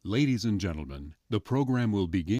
Ladies and gentlemen, the program will begin.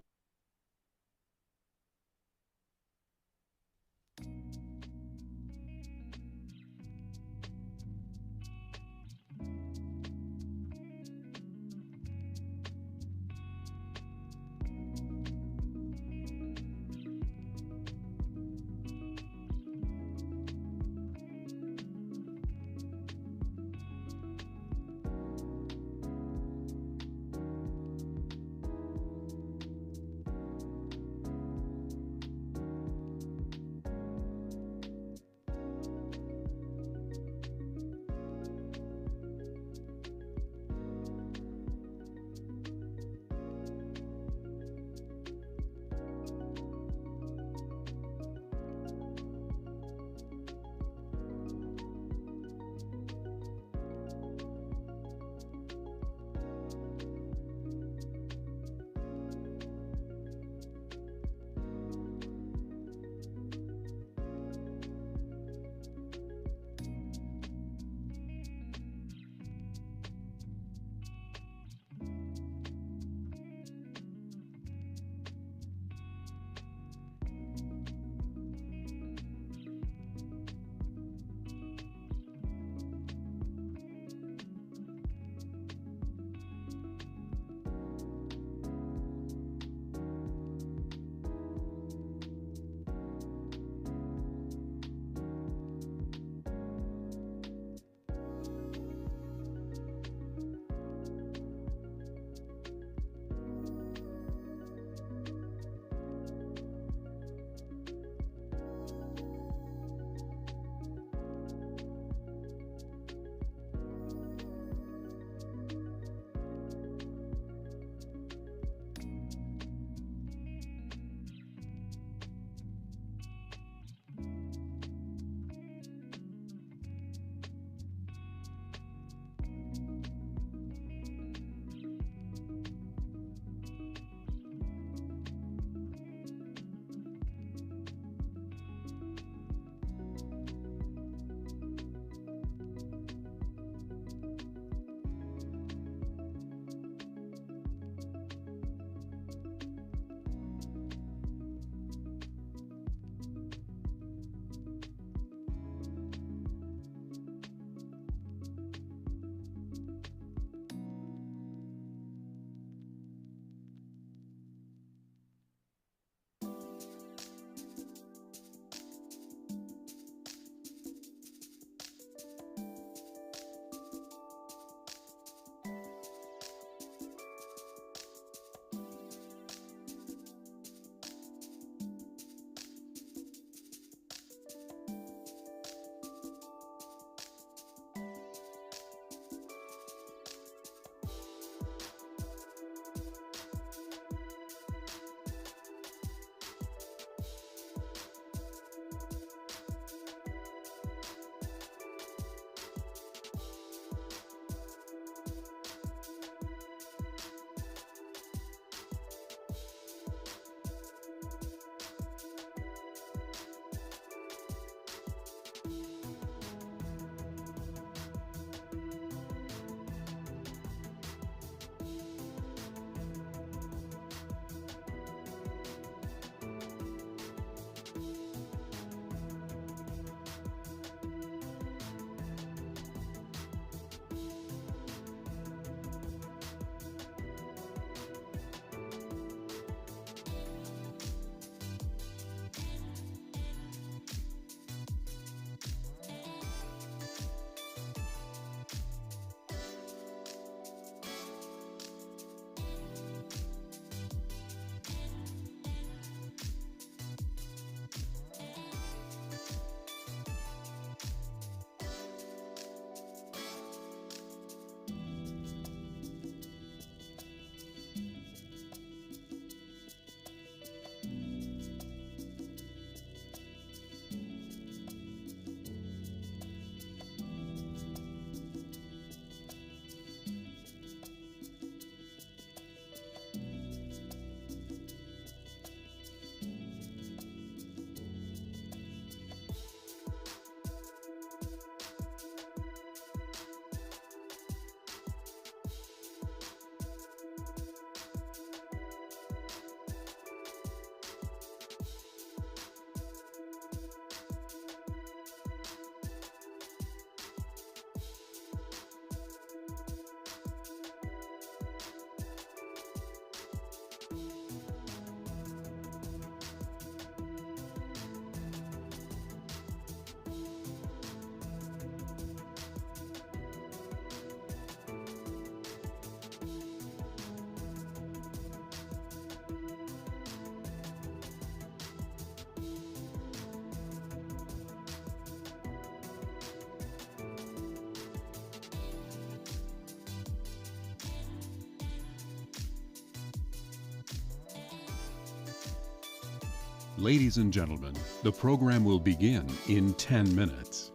Ladies and gentlemen, the program will begin in 10 minutes.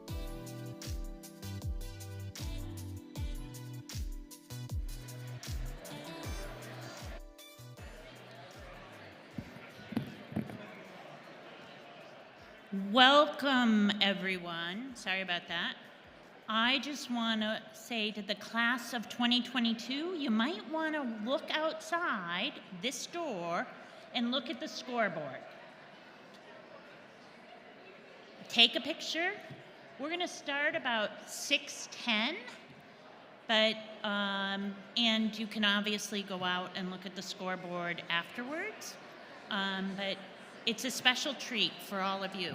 Welcome, everyone. Sorry about that. I just want to say to the class of 2022, you might want to look outside this door and look at the scoreboard. Take a picture. We're going to start about 6:10, but and you can obviously go out and look at the scoreboard afterwards. But it's a special treat for all of you.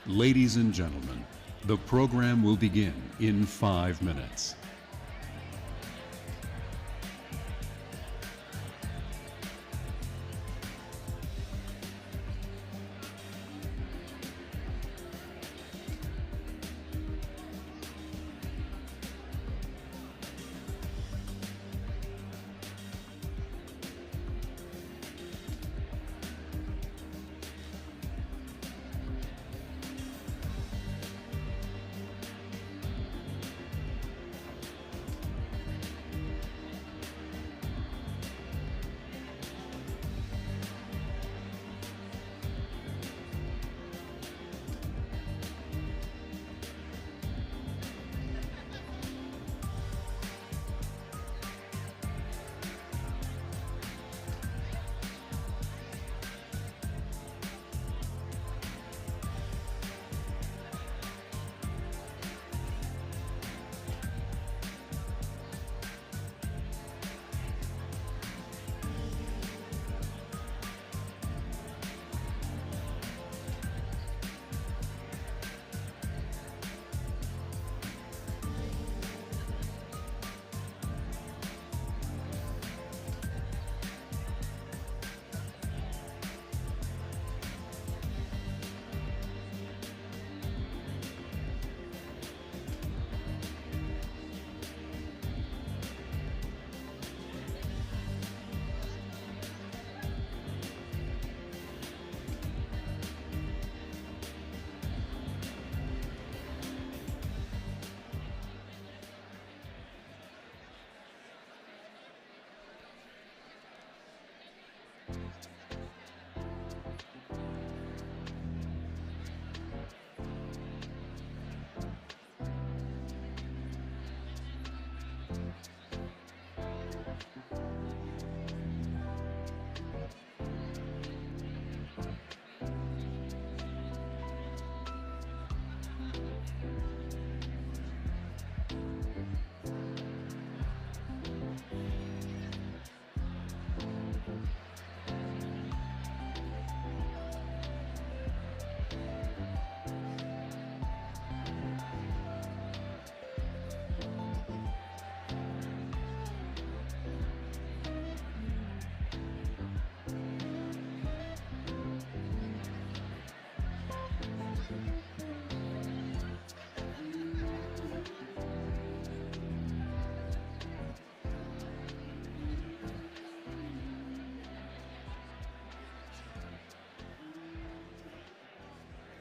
Ladies and gentlemen, the program will begin in 5 minutes.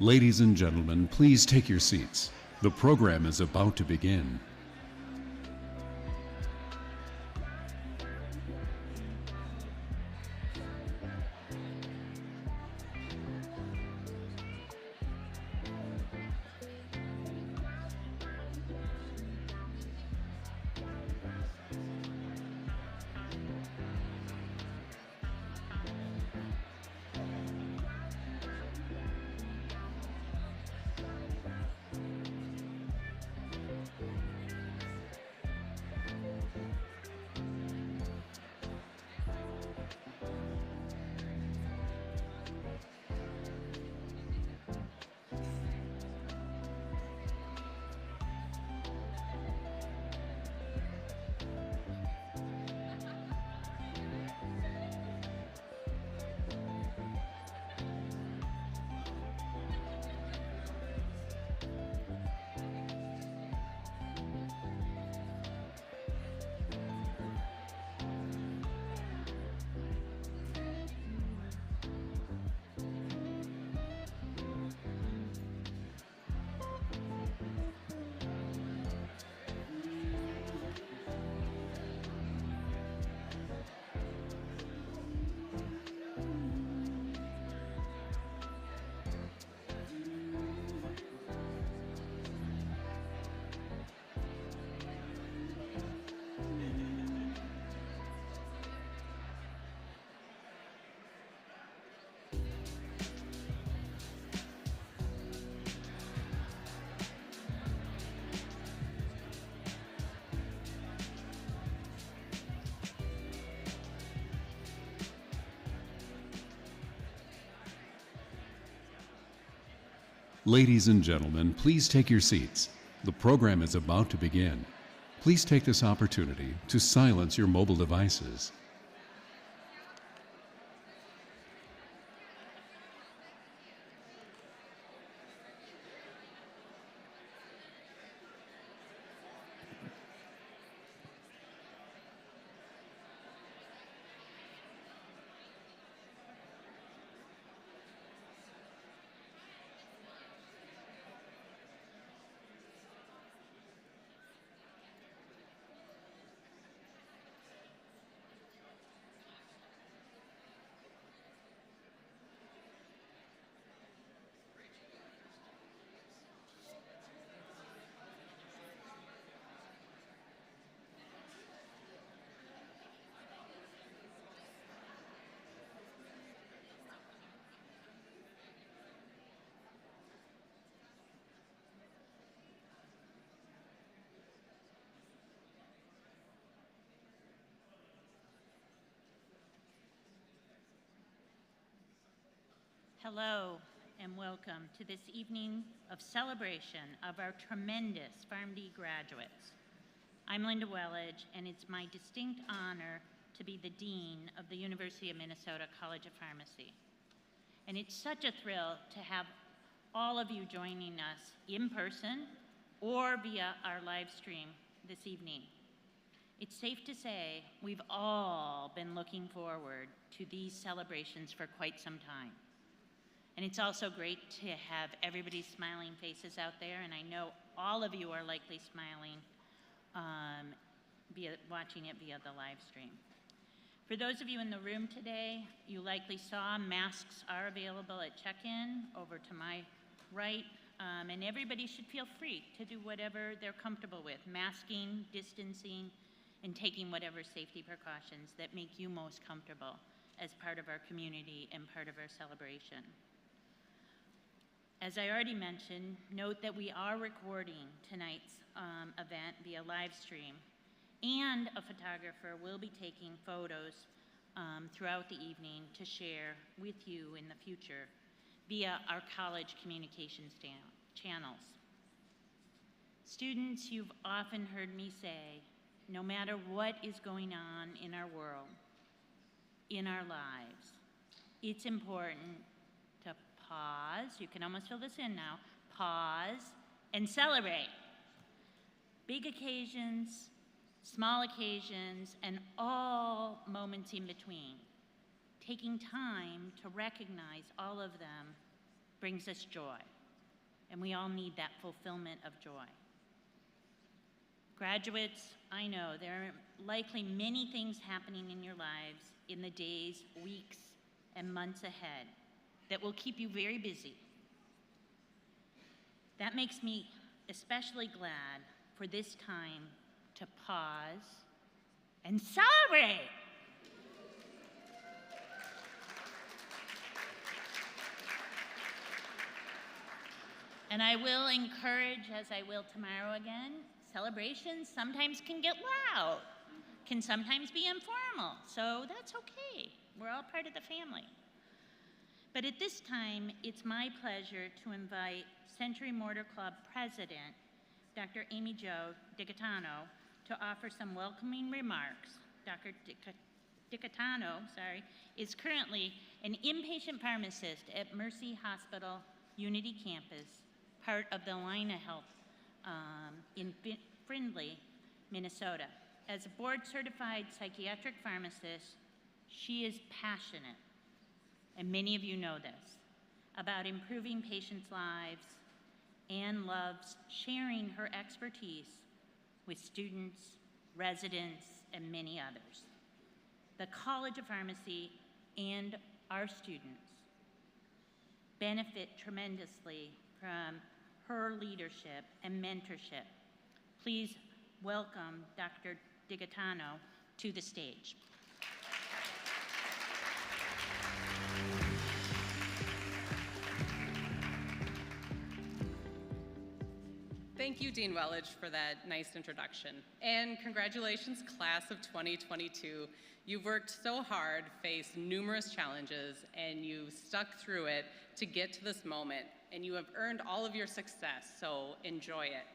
Ladies and gentlemen, please take your seats. The program is about to begin. Ladies and gentlemen, please take your seats. The program is about to begin. Please take this opportunity to silence your mobile devices. Hello and welcome to this evening of celebration of our tremendous PharmD graduates. I'm Linda Wellage, and it's my distinct honor to be the Dean of the University of Minnesota College of Pharmacy. And it's such a thrill to have all of you joining us in person or via our live stream this evening. It's safe to say we've all been looking forward to these celebrations for quite some time. And it's also great to have everybody's smiling faces out there, and I know all of you are likely smiling watching it via the live stream. For those of you in the room today, you likely saw masks are available at check-in over to my right, and everybody should feel free to do whatever they're comfortable with, masking, distancing, and taking whatever safety precautions that make you most comfortable as part of our community and part of our celebration. As I already mentioned, note that we are recording tonight's event via live stream, and a photographer will be taking photos throughout the evening to share with you in the future via our college communications channels. Students, you've often heard me say, no matter what is going on in our world, in our lives, it's important to pause, you can almost fill this in now, pause and celebrate. Big occasions, small occasions, and all moments in between. Taking time to recognize all of them brings us joy, and we all need that fulfillment of joy. Graduates, I know there are likely many things happening in your lives in the days, weeks, and months ahead that will keep you very busy. That makes me especially glad for this time to pause and celebrate. And I will encourage, as I will tomorrow again, celebrations sometimes can get loud, can sometimes be informal, so that's okay. We're all part of the family. But at this time, it's my pleasure to invite Century Mortar Club President, Dr. Amy Jo DiGaetano, to offer some welcoming remarks. Dr. DiGaetano, is currently an inpatient pharmacist at Mercy Hospital Unity Campus, part of the Alumni Health in Findlay, Minnesota. As a board-certified psychiatric pharmacist, she is passionate, and many of you know this, about improving patients' lives and loves sharing her expertise with students, residents, and many others. The College of Pharmacy and our students benefit tremendously from her leadership and mentorship. Please welcome Dr. DiGaetano to the stage. Thank you, Dean Wellage, for that nice introduction. And congratulations, class of 2022. You've worked so hard, faced numerous challenges, and you've stuck through it to get to this moment. and you have earned all of your success, so enjoy it.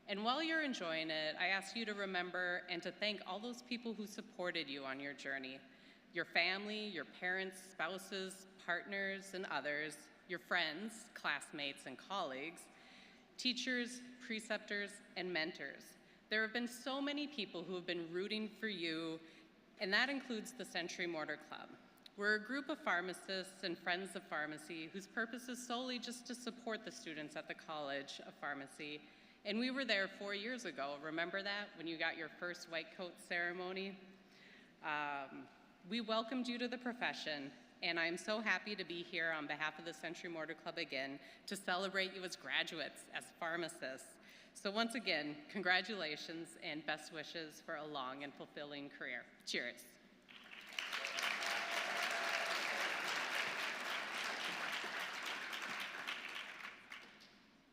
And while you're enjoying it, I ask you to remember and to thank all those people who supported you on your journey. Your family, your parents, spouses, partners, and others, your friends, classmates, and colleagues, teachers, preceptors, and mentors. There have been so many people who have been rooting for you, and that includes the Century Mortar Club. We're a group of pharmacists and friends of pharmacy whose purpose is solely just to support the students at the College of Pharmacy. And we were there 4 years ago. Remember that, when you got your first white coat ceremony? We welcomed you to the profession, and I'm so happy to be here on behalf of the Century Mortar Club again to celebrate you as graduates, as pharmacists. So once again, congratulations and best wishes for a long and fulfilling career. Cheers.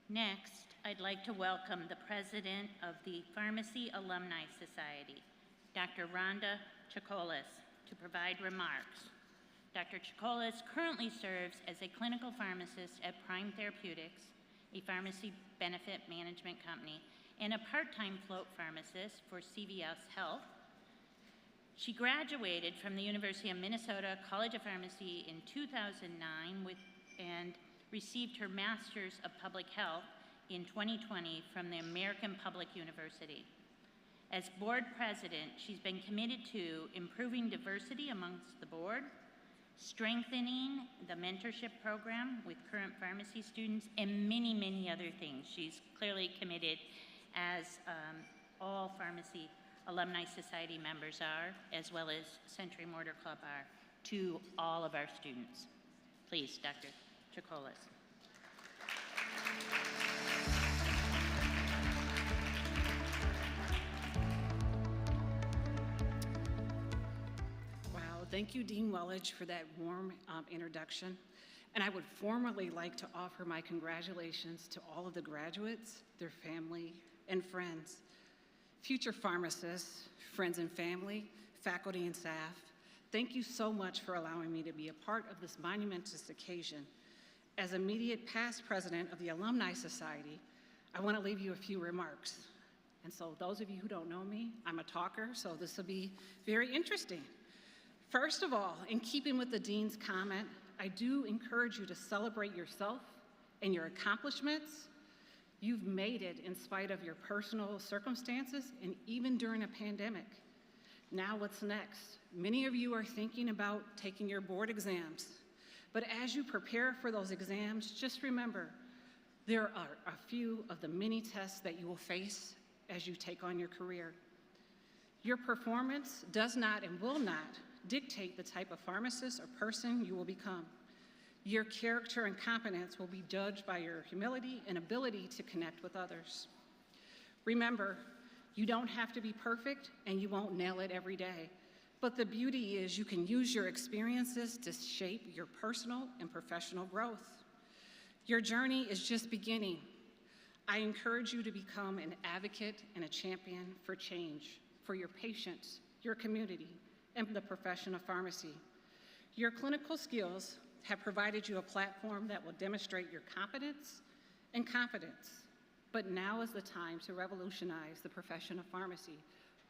Next, I'd like to welcome the president of the Pharmacy Alumni Society, Dr. Rhonda Chacolas, to provide remarks. Dr. Chacolas currently serves as a clinical pharmacist at Prime Therapeutics, a pharmacy benefit management company, and a part-time float pharmacist for CVS Health. She graduated from the University of Minnesota College of Pharmacy in 2009 and received her Master's of Public Health in 2020 from the American Public University. As board president, she's been committed to improving diversity amongst the board, strengthening the mentorship program with current pharmacy students, and many, many other things. She's clearly committed, as all Pharmacy Alumni Society members are, as well as Century Mortar Club are, to all of our students. Please, Dr. Chacolas. Thank you, Dean Wellage, for that warm introduction. And I would formally like to offer my congratulations to all of the graduates, their family, and friends. Future pharmacists, friends and family, faculty and staff, thank you so much for allowing me to be a part of this monumentous occasion. As immediate past president of the Alumni Society, I want to leave you a few remarks. And so those of you who don't know me, I'm a talker, so this will be very interesting. First of all, in keeping with the Dean's comment, I do encourage you to celebrate yourself and your accomplishments. You've made it in spite of your personal circumstances and even during a pandemic. Now what's next? Many of you are thinking about taking your board exams, but as you prepare for those exams, just remember, there are a few of the many tests that you will face as you take on your career. Your performance does not and will not dictate the type of pharmacist or person you will become. Your character and competence will be judged by your humility and ability to connect with others. Remember, you don't have to be perfect and you won't nail it every day, but the beauty is you can use your experiences to shape your personal and professional growth. Your journey is just beginning. I encourage you to become an advocate and a champion for change, for your patients, your community, and the profession of pharmacy. Your clinical skills have provided you a platform that will demonstrate your competence and confidence. But now is the time to revolutionize the profession of pharmacy,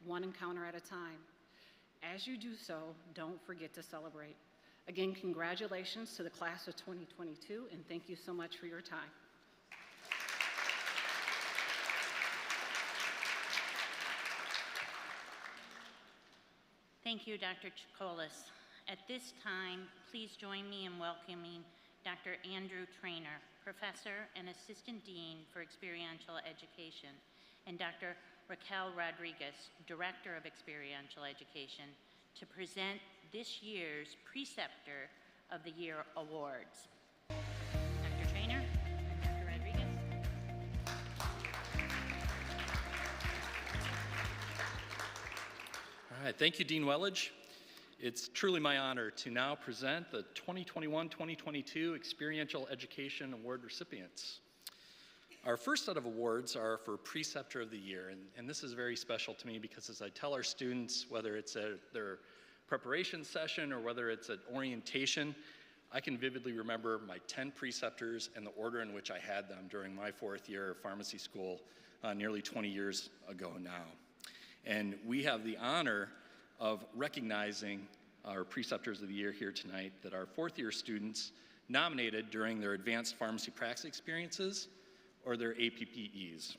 one encounter at a time. As you do so, don't forget to celebrate. Again, congratulations to the class of 2022, and thank you so much for your time. Thank you, Dr. Chacolas. At this time, please join me in welcoming Dr. Andrew Trainer, Professor and Assistant Dean for Experiential Education, and Dr. Raquel Rodriguez, Director of Experiential Education, to present this year's Preceptor of the Year Awards. Dr. Trainer, Dr. Rodriguez. All right, thank you, Dean Wellage. It's truly my honor to now present the 2021-2022 Experiential Education Award recipients. Our first set of awards are for Preceptor of the Year, and this is very special to me because as I tell our students, whether it's at their preparation session or whether it's at orientation, I can vividly remember my 10 preceptors and the order in which I had them during my 4th year of pharmacy school nearly 20 years ago now. And we have the honor of recognizing our Preceptors of the Year here tonight that our 4th year students nominated during their advanced pharmacy practice experiences or their APPEs.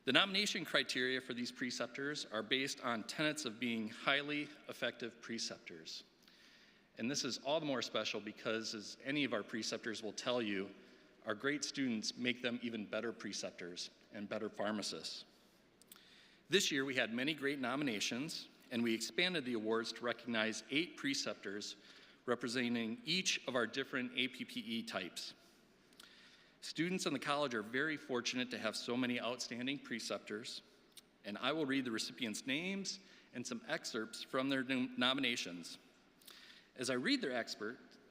The nomination criteria for these preceptors are based on tenets of being highly effective preceptors. And this is all the more special because, as any of our preceptors will tell you, our great students make them even better preceptors and better pharmacists. This year we had many great nominations, and we expanded the awards to recognize 8 preceptors representing each of our different APPE types. Students in the college are very fortunate to have so many outstanding preceptors, and I will read the recipients' names and some excerpts from their nominations. As I read their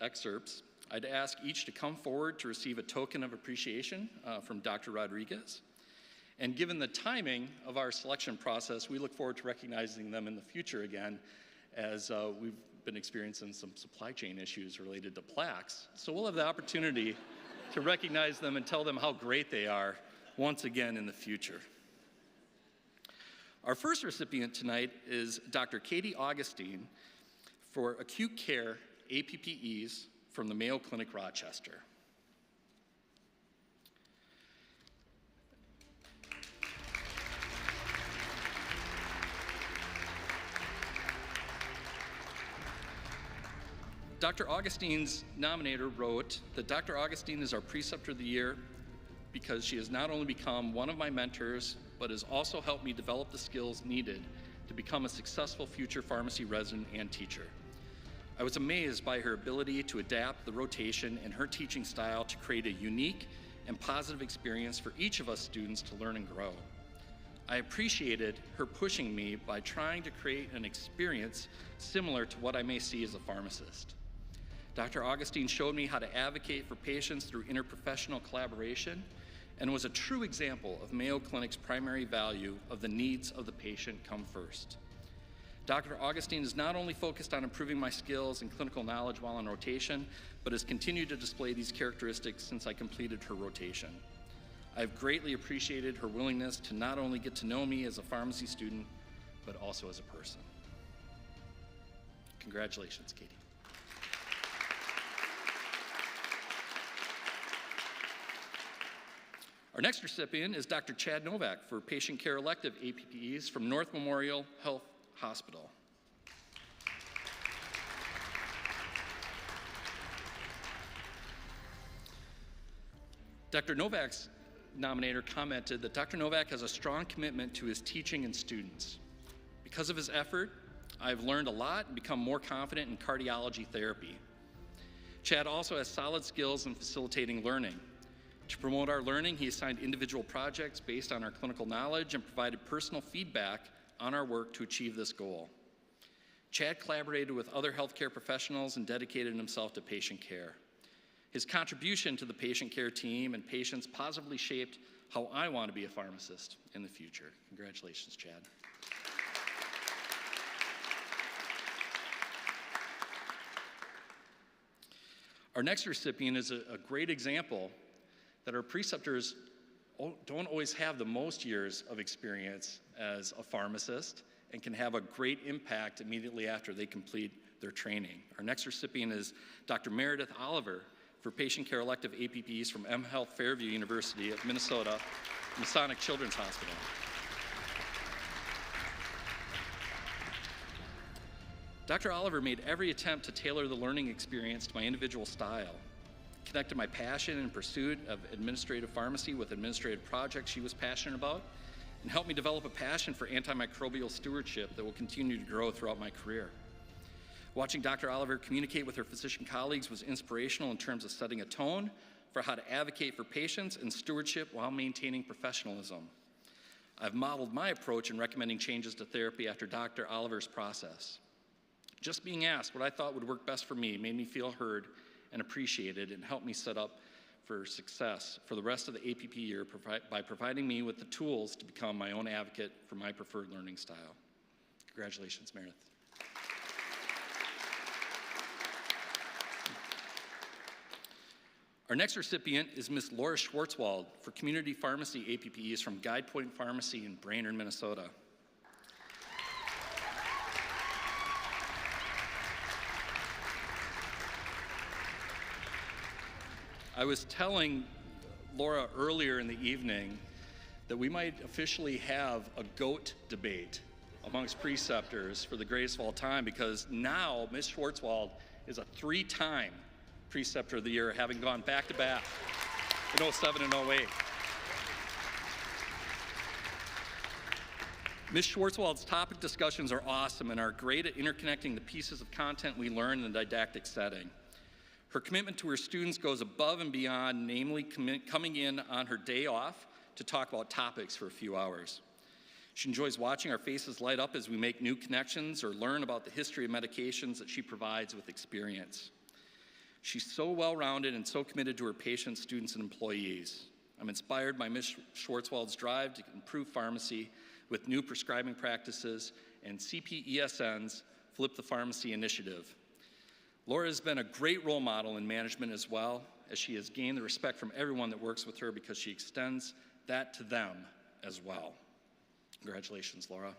excerpts, I'd ask each to come forward to receive a token of appreciation from Dr. Rodriguez. And given the timing of our selection process, we look forward to recognizing them in the future again, as we've been experiencing some supply chain issues related to plaques. So we'll have the opportunity to recognize them and tell them how great they are once again in the future. Our first recipient tonight is Dr. Katie Augustine for acute care APPEs from the Mayo Clinic Rochester. Dr. Augustine's nominator wrote that Dr. Augustine is our Preceptor of the Year because she has not only become one of my mentors, but has also helped me develop the skills needed to become a successful future pharmacy resident and teacher. I was amazed by her ability to adapt the rotation and her teaching style to create a unique and positive experience for each of us students to learn and grow. I appreciated her pushing me by trying to create an experience similar to what I may see as a pharmacist. Dr. Augustine showed me how to advocate for patients through interprofessional collaboration and was a true example of Mayo Clinic's primary value of the needs of the patient come first. Dr. Augustine is not only focused on improving my skills and clinical knowledge while on rotation, but has continued to display these characteristics since I completed her rotation. I've greatly appreciated her willingness to not only get to know me as a pharmacy student, but also as a person. Congratulations, Katie. Our next recipient is Dr. Chad Novak for patient care elective APPEs from North Memorial Health Hospital. Dr. Novak's nominator commented that Dr. Novak has a strong commitment to his teaching and students. Because of his effort, I've learned a lot and become more confident in cardiology therapy. Chad also has solid skills in facilitating learning. To promote our learning, he assigned individual projects based on our clinical knowledge and provided personal feedback on our work to achieve this goal. Chad collaborated with other healthcare professionals and dedicated himself to patient care. His contribution to the patient care team and patients positively shaped how I want to be a pharmacist in the future. Congratulations, Chad. Our next recipient is a great example that our preceptors don't always have the most years of experience as a pharmacist and can have a great impact immediately after they complete their training. Our next recipient is Dr. Meredith Oliver for patient care elective APPEs from M Health Fairview University of Minnesota, Masonic Children's Hospital. Dr. Oliver made every attempt to tailor the learning experience to my individual style, connected my passion and pursuit of administrative pharmacy with administrative projects she was passionate about, and helped me develop a passion for antimicrobial stewardship that will continue to grow throughout my career. Watching Dr. Oliver communicate with her physician colleagues was inspirational in terms of setting a tone for how to advocate for patients and stewardship while maintaining professionalism. I've modeled my approach in recommending changes to therapy after Dr. Oliver's process. Just being asked what I thought would work best for me made me feel heard and appreciated and helped me set up for success for the rest of the APP year by providing me with the tools to become my own advocate for my preferred learning style. Congratulations, Meredith. Our next recipient is Ms. Laura Schwartzwald for Community Pharmacy APPEs from Guide Point Pharmacy in Brainerd, Minnesota. I was telling Laura earlier in the evening that we might officially have a GOAT debate amongst preceptors for the greatest of all time, because now Ms. Schwartzwald is a 3-time Preceptor of the Year, having gone back-to-back in 07 and 08. Ms. Schwartzwald's topic discussions are awesome and are great at interconnecting the pieces of content we learn in a didactic setting. Her commitment to her students goes above and beyond, namely coming in on her day off to talk about topics for a few hours. She enjoys watching our faces light up as we make new connections or learn about the history of medications that she provides with experience. She's so well-rounded and so committed to her patients, students, and employees. I'm inspired by Ms. Schwartzwald's drive to improve pharmacy with new prescribing practices and CPESN's Flip the Pharmacy initiative. Laura has been a great role model in management as well, as she has gained the respect from everyone that works with her because she extends that to them as well. Congratulations, Laura.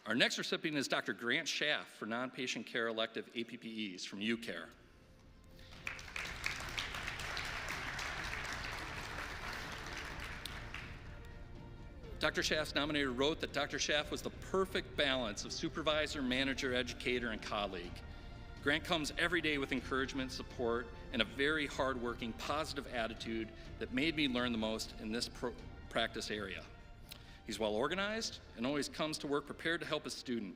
Our next recipient is Dr. Grant Schaff for Non-Patient Care Elective APPEs from UCare. Dr. Schaff's nominator wrote that Dr. Schaff was the perfect balance of supervisor, manager, educator, and colleague. Grant comes every day with encouragement, support, and a very hardworking, positive attitude that made me learn the most in this practice area. He's well organized and always comes to work prepared to help a student.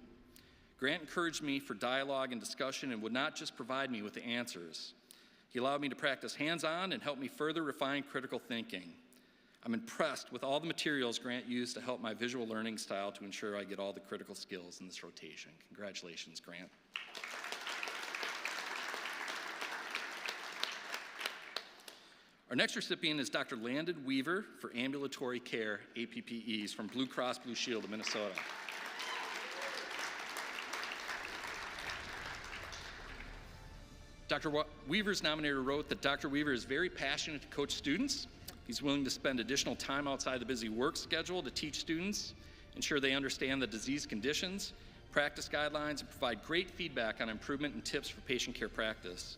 Grant encouraged me for dialogue and discussion and would not just provide me with the answers. He allowed me to practice hands-on and helped me further refine critical thinking. I'm impressed with all the materials Grant used to help my visual learning style to ensure I get all the critical skills in this rotation. Congratulations, Grant. Our next recipient is Dr. Landon Weaver for Ambulatory Care APPEs from Blue Cross Blue Shield of Minnesota. Dr. Weaver's nominator wrote that Dr. Weaver is very passionate to coach students. He's willing to spend additional time outside the busy work schedule to teach students, ensure they understand the disease conditions, practice guidelines, and provide great feedback on improvement and tips for patient care practice.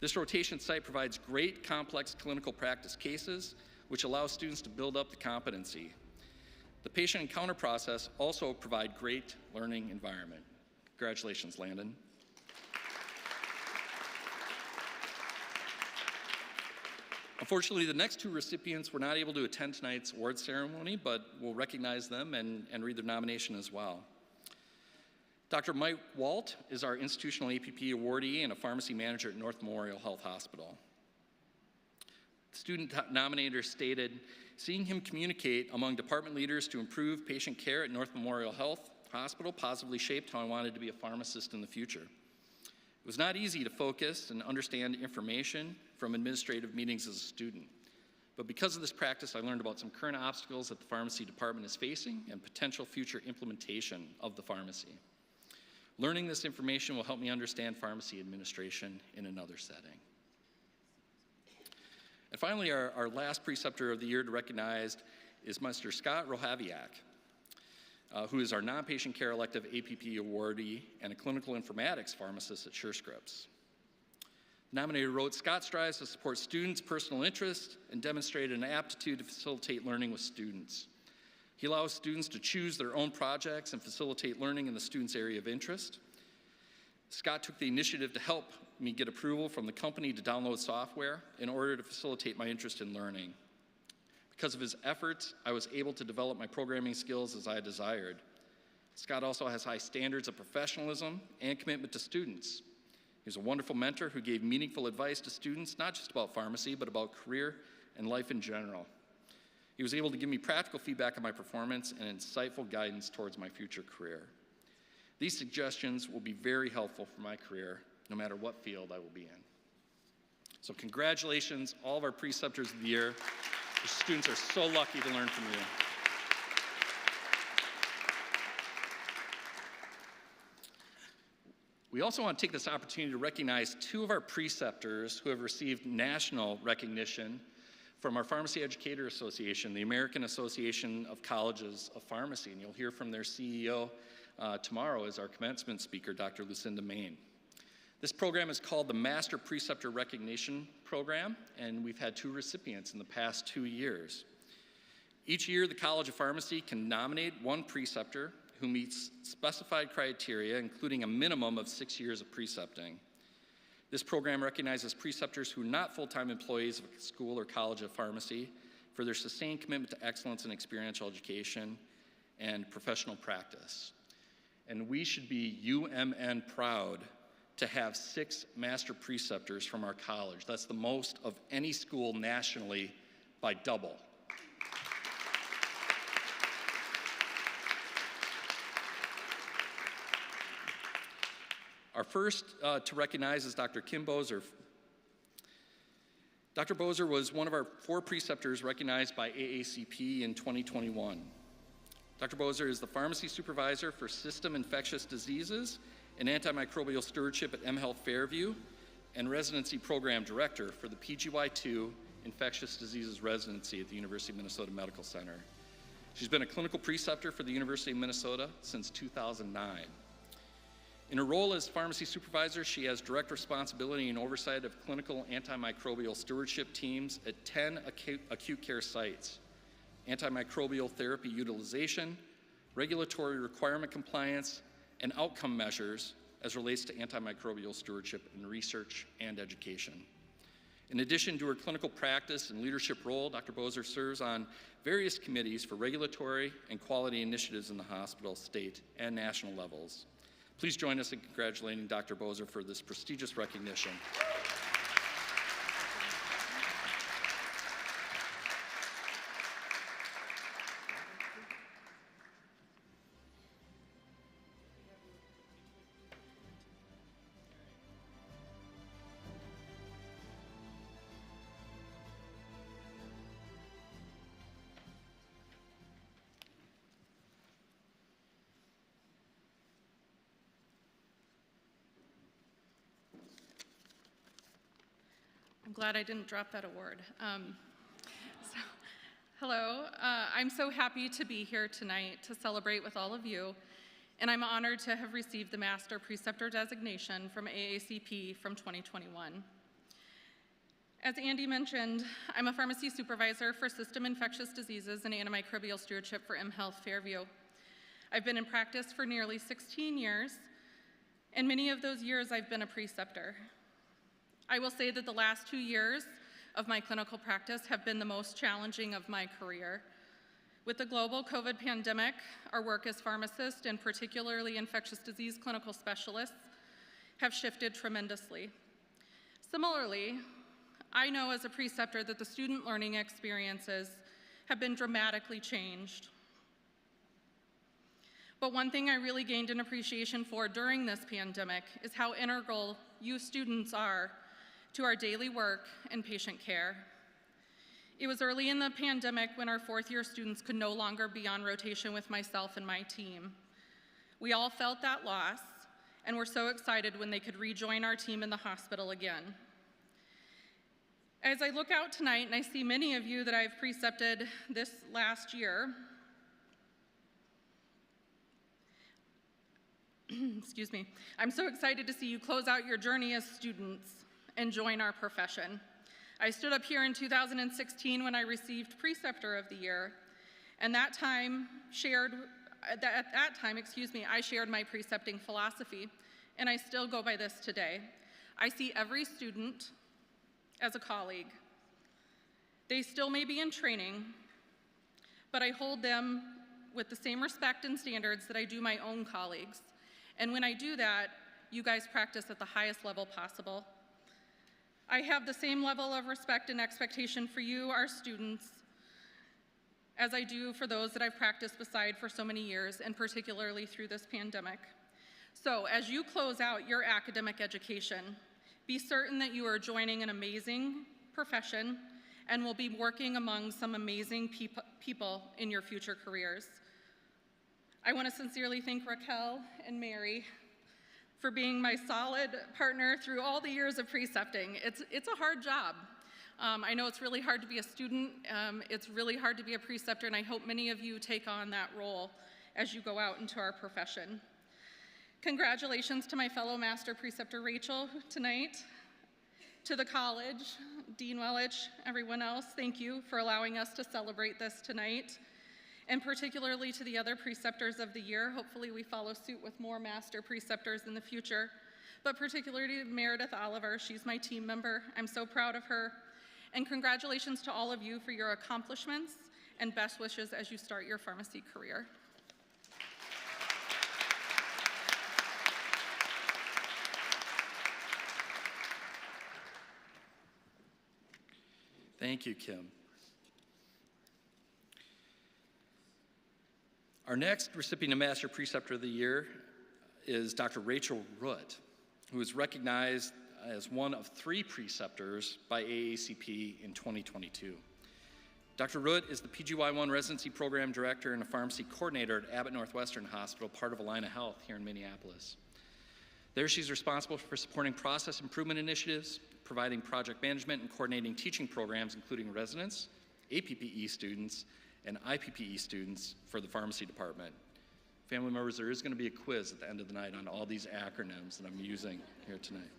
This rotation site provides great complex clinical practice cases, which allows students to build up the competency. The patient encounter process also provides great learning environment. Congratulations, Landon. Unfortunately, the next two recipients were not able to attend tonight's award ceremony, but we'll recognize them and read their nomination as well. Dr. Mike Walt is our institutional APP awardee and a pharmacy manager at North Memorial Health Hospital. The student nominator stated, seeing him communicate among department leaders to improve patient care at North Memorial Health Hospital positively shaped how I wanted to be a pharmacist in the future. It was not easy to focus and understand information from administrative meetings as a student. But because of this practice, I learned about some current obstacles that the pharmacy department is facing and potential future implementation of the pharmacy. Learning this information will help me understand pharmacy administration in another setting. And finally, our last preceptor of the year to recognize is Mr. Scott Rohaviak, who is our non-patient care elective APP awardee and a clinical informatics pharmacist at SureScripts. The nominator wrote, Scott strives to support students' personal interests and demonstrated an aptitude to facilitate learning with students. He allows students to choose their own projects and facilitate learning in the student's area of interest. Scott took the initiative to help me get approval from the company to download software in order to facilitate my interest in learning. Because of his efforts, I was able to develop my programming skills as I desired. Scott also has high standards of professionalism and commitment to students. He's a wonderful mentor who gave meaningful advice to students, not just about pharmacy, but about career and life in general. He was able to give me practical feedback on my performance and insightful guidance towards my future career. These suggestions will be very helpful for my career, no matter what field I will be in. So congratulations, all of our preceptors of the year. Your students are so lucky to learn from you. We also want to take this opportunity to recognize two of our preceptors who have received national recognition from our Pharmacy Educator Association, the American Association of Colleges of Pharmacy, and you'll hear from their CEO tomorrow as our commencement speaker, Dr. Lucinda Main. This program is called the Master Preceptor Recognition Program, and we've had 2 recipients in the past 2 years. Each year, the College of Pharmacy can nominate 1 preceptor who meets specified criteria, including a minimum of 6 years of precepting. This program recognizes preceptors who are not full-time employees of a school or college of pharmacy for their sustained commitment to excellence in experiential education and professional practice. And we should be UMN proud to have 6 master preceptors from our college. That's the most of any school nationally by double. Our first to recognize is Dr. Kim Bozer. Dr. Bozer was one of our 4 preceptors recognized by AACP in 2021. Dr. Bozer is the pharmacy supervisor for system infectious diseases and antimicrobial stewardship at mHealth Fairview and residency program director for the PGY2 infectious diseases residency at the University of Minnesota Medical Center. She's been a clinical preceptor for the University of Minnesota since 2009. In her role as pharmacy supervisor, she has direct responsibility and oversight of clinical antimicrobial stewardship teams at 10 acute care sites, antimicrobial therapy utilization, regulatory requirement compliance, and outcome measures as relates to antimicrobial stewardship in research and education. In addition to her clinical practice and leadership role, Dr. Bozer serves on various committees for regulatory and quality initiatives in the hospital, state, and national levels. Please join us in congratulating Dr. Bozer for this prestigious recognition. I'm glad I didn't drop that award. Hello, I'm so happy to be here tonight to celebrate with all of you, and I'm honored to have received the Master Preceptor designation from AACP from 2021. As Andy mentioned, I'm a pharmacy supervisor for system infectious diseases and antimicrobial stewardship for mHealth Fairview. I've been in practice for nearly 16 years, and many of those years I've been a preceptor. I will say that the last 2 years of my clinical practice have been the most challenging of my career. With the global COVID pandemic, our work as pharmacists, and particularly infectious disease clinical specialists, have shifted tremendously. Similarly, I know as a preceptor that the student learning experiences have been dramatically changed. But one thing I really gained an appreciation for during this pandemic is how integral you students are to our daily work and patient care. It was early in the pandemic when our 4th-year students could no longer be on rotation with myself and my team. We all felt that loss and were so excited when they could rejoin our team in the hospital again. As I look out tonight and I see many of you that I've precepted this last year, excuse me, I'm so excited to see you close out your journey as students and join our profession. I stood up here in 2016 when I received Preceptor of the Year, and at that time, I shared my precepting philosophy, and I still go by this today. I see every student as a colleague. They still may be in training, but I hold them with the same respect and standards that I do my own colleagues. And when I do that, you guys practice at the highest level possible. I have the same level of respect and expectation for you, our students, as I do for those that I've practiced beside for so many years, and particularly through this pandemic. So as you close out your academic education, be certain that you are joining an amazing profession and will be working among some amazing people in your future careers. I want to sincerely thank Raquel and Mary for being my solid partner through all the years of precepting. It's a hard job. I know it's really hard to be a student, it's really hard to be a preceptor, and I hope many of you take on that role as you go out into our profession. Congratulations to my fellow Master Preceptor Rachel tonight, to the college, Dean Wellich, everyone else, thank you for allowing us to celebrate this tonight, and particularly to the other preceptors of the year. Hopefully we follow suit with more Master Preceptors in the future, but particularly Meredith Oliver, she's my team member. I'm so proud of her. And congratulations to all of you for your accomplishments and best wishes as you start your pharmacy career. Thank you, Kim. Our next recipient of Master Preceptor of the Year is Dr. Rachel Root, who is recognized as one of 3 preceptors by AACP in 2022. Dr. Root is the PGY1 Residency Program Director and a Pharmacy Coordinator at Abbott Northwestern Hospital, part of Alumni Health here in Minneapolis. There she's responsible for supporting process improvement initiatives, providing project management and coordinating teaching programs, including residents, APPE students, and IPPE students for the pharmacy department. Family members, there is going to be a quiz at the end of the night on all these acronyms that I'm using here tonight.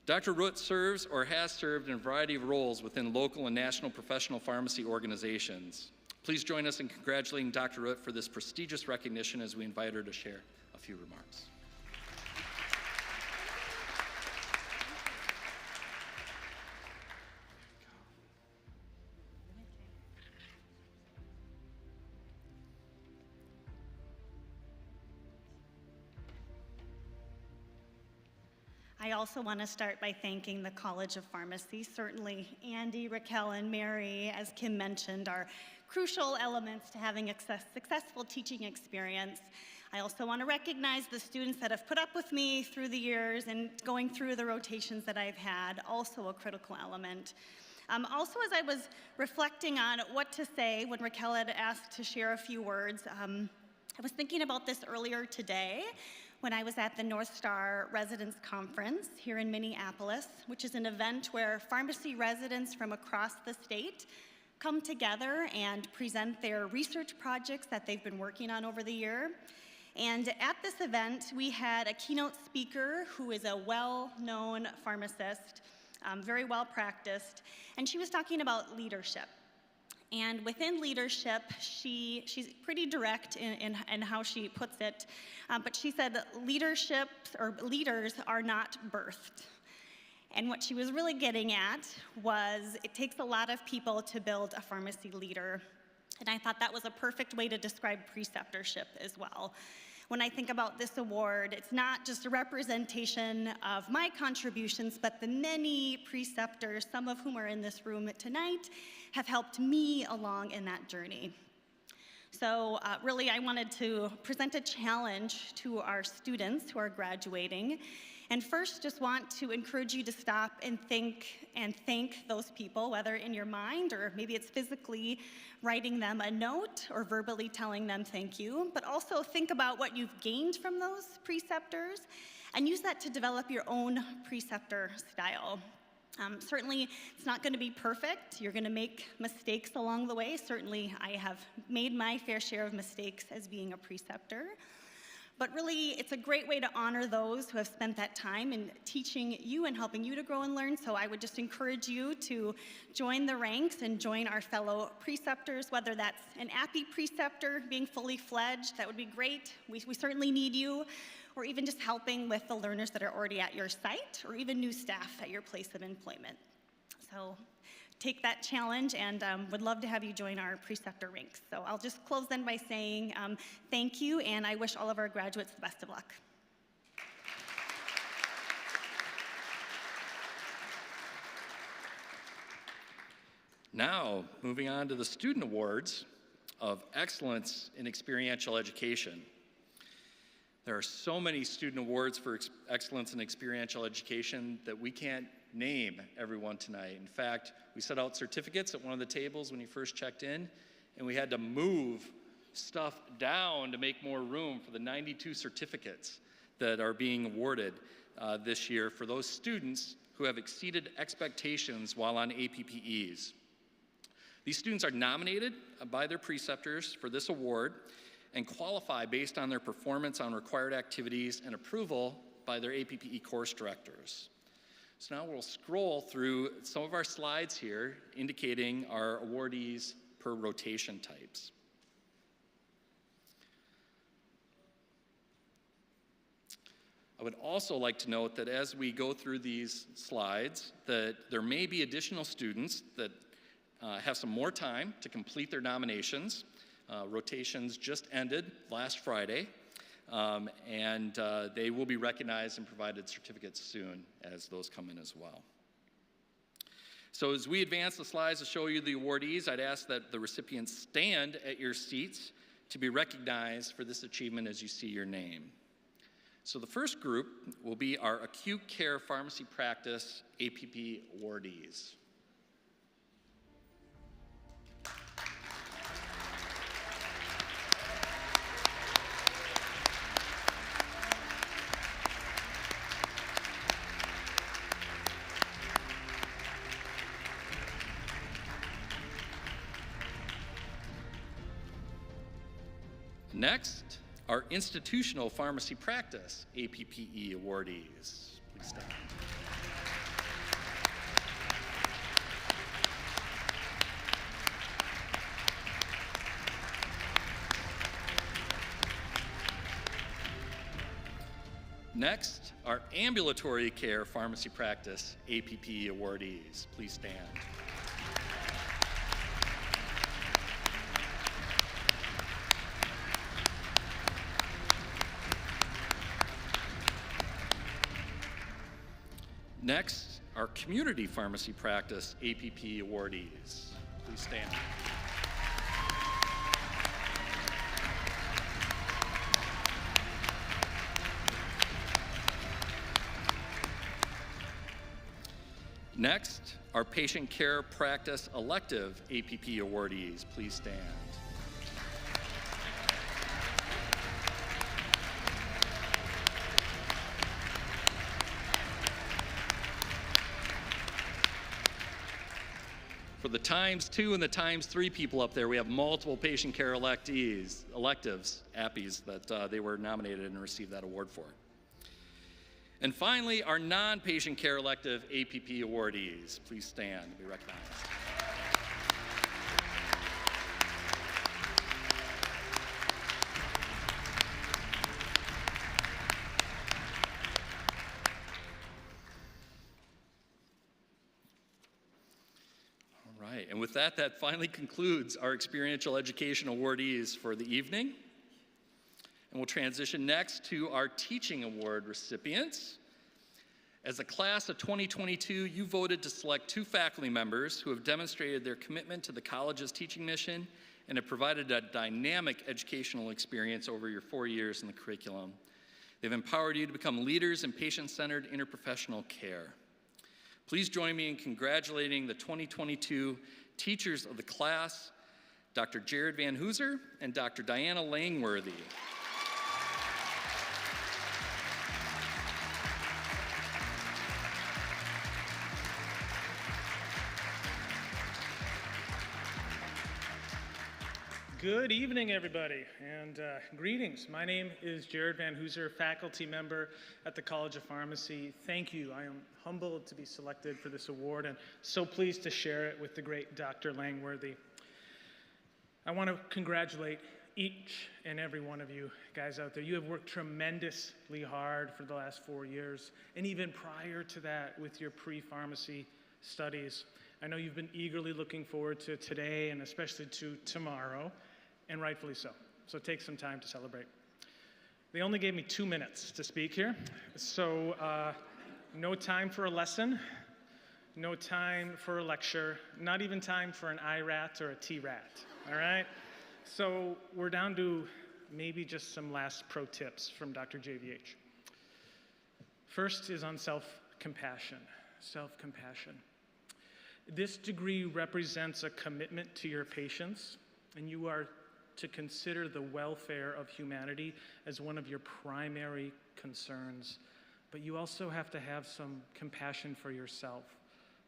Dr. Root serves or has served in a variety of roles within local and national professional pharmacy organizations. Please join us in congratulating Dr. Root for this prestigious recognition as we invite her to share a few remarks. I also want to start by thanking the College of Pharmacy. Certainly Andy, Raquel, and Mary, as Kim mentioned, are crucial elements to having a successful teaching experience. I also want to recognize the students that have put up with me through the years and going through the rotations that I've had, also a critical element. Also, as I was reflecting on what to say when Raquel had asked to share a few words, I was thinking about this earlier today when I was at the North Star Residents Conference here in Minneapolis, which is an event where pharmacy residents from across the state come together and present their research projects that they've been working on over the year. And at this event, we had a keynote speaker who is a well-known pharmacist, very well practiced, and she was talking about leadership. And within leadership, she's pretty direct in how she puts it, but she said leadership or leaders are not birthed. And what she was really getting at was it takes a lot of people to build a pharmacy leader. And I thought that was a perfect way to describe preceptorship as well. When I think about this award, it's not just a representation of my contributions, but the many preceptors, some of whom are in this room tonight, have helped me along in that journey. So really, I wanted to present a challenge to our students who are graduating. And first, just want to encourage you to stop and think and thank those people, whether in your mind or maybe it's physically writing them a note or verbally telling them thank you, but also think about what you've gained from those preceptors and use that to develop your own preceptor style. Certainly, it's not going to be perfect. You're going to make mistakes along the way. Certainly, I have made my fair share of mistakes as being a preceptor. But really, it's a great way to honor those who have spent that time in teaching you and helping you to grow and learn. So I would just encourage you to join the ranks and join our fellow preceptors, whether that's an APPE preceptor being fully fledged, that would be great. We certainly need you, or even just helping with the learners that are already at your site, or even new staff at your place of employment. So take that challenge and would love to have you join our preceptor ranks. So I'll just close then by saying thank you, and I wish all of our graduates the best of luck. Now, moving on to the Student Awards of Excellence in Experiential Education. There are so many student awards for excellence in experiential education that we can't name everyone tonight. In fact, we set out certificates at one of the tables when you first checked in, and we had to move stuff down to make more room for the 92 certificates that are being awarded this year for those students who have exceeded expectations while on APPEs. These students are nominated by their preceptors for this award and qualify based on their performance on required activities and approval by their APPE course directors. So now we'll scroll through some of our slides here indicating our awardees per rotation types. I would also like to note that as we go through these slides, that there may be additional students that have some more time to complete their nominations. Rotations just ended last Friday, and they will be recognized and provided certificates soon as those come in as well. So as we advance the slides to show you the awardees, I'd ask that the recipients stand at your seats to be recognized for this achievement as you see your name. So the first group will be our Acute Care Pharmacy Practice APP awardees. Next, our Institutional Pharmacy Practice APPE awardees. Please stand. Next, our Ambulatory Care Pharmacy Practice APPE awardees. Please stand. Next, our Community Pharmacy Practice APP awardees. Please stand. Next, our Patient Care Practice Elective APP awardees. Please stand. For the ×2 and the ×3 people up there, we have multiple patient care electives, APPEs, that they were nominated and received that award for. And finally, our non-patient care elective APP awardees. Please stand to be recognized. And with that, that finally concludes our Experiential Education awardees for the evening. And we'll transition next to our Teaching Award recipients. As a class of 2022, you voted to select 2 faculty members who have demonstrated their commitment to the college's teaching mission and have provided a dynamic educational experience over your 4 years in the curriculum. They've empowered you to become leaders in patient-centered interprofessional care. Please join me in congratulating the 2022 teachers of the class, Dr. Jared Van Hooser and Dr. Diana Langworthy. Good evening, everybody, and greetings. My name is Jared Van Hooser, faculty member at the College of Pharmacy. Thank you. I am humbled to be selected for this award and so pleased to share it with the great Dr. Langworthy. I want to congratulate each and every one of you guys out there. You have worked tremendously hard for the last 4 years, and even prior to that with your pre-pharmacy studies. I know you've been eagerly looking forward to today and especially to tomorrow, and rightfully so. So take some time to celebrate. They only gave me 2 minutes to speak here, so no time for a lesson, no time for a lecture, not even time for an IRAT or a TRAT, all right? So we're down to maybe just some last pro tips from Dr. JVH. First is on self-compassion, self-compassion. This degree represents a commitment to your patients, and you are to consider the welfare of humanity as one of your primary concerns, but you also have to have some compassion for yourself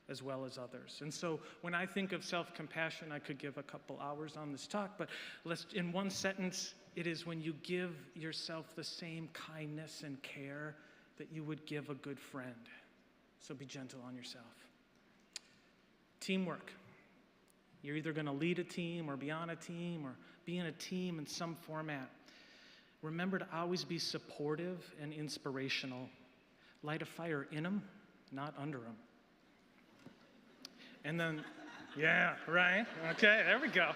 as well as others. And so when I think of self-compassion, I could give a couple hours on this talk, but in one sentence, it is when you give yourself the same kindness and care that you would give a good friend. So be gentle on yourself. Teamwork. You're either going to lead a team or be on a team or be in a team in some format. Remember to always be supportive and inspirational. Light a fire in them, not under them. And then, yeah, right? Okay, there we go.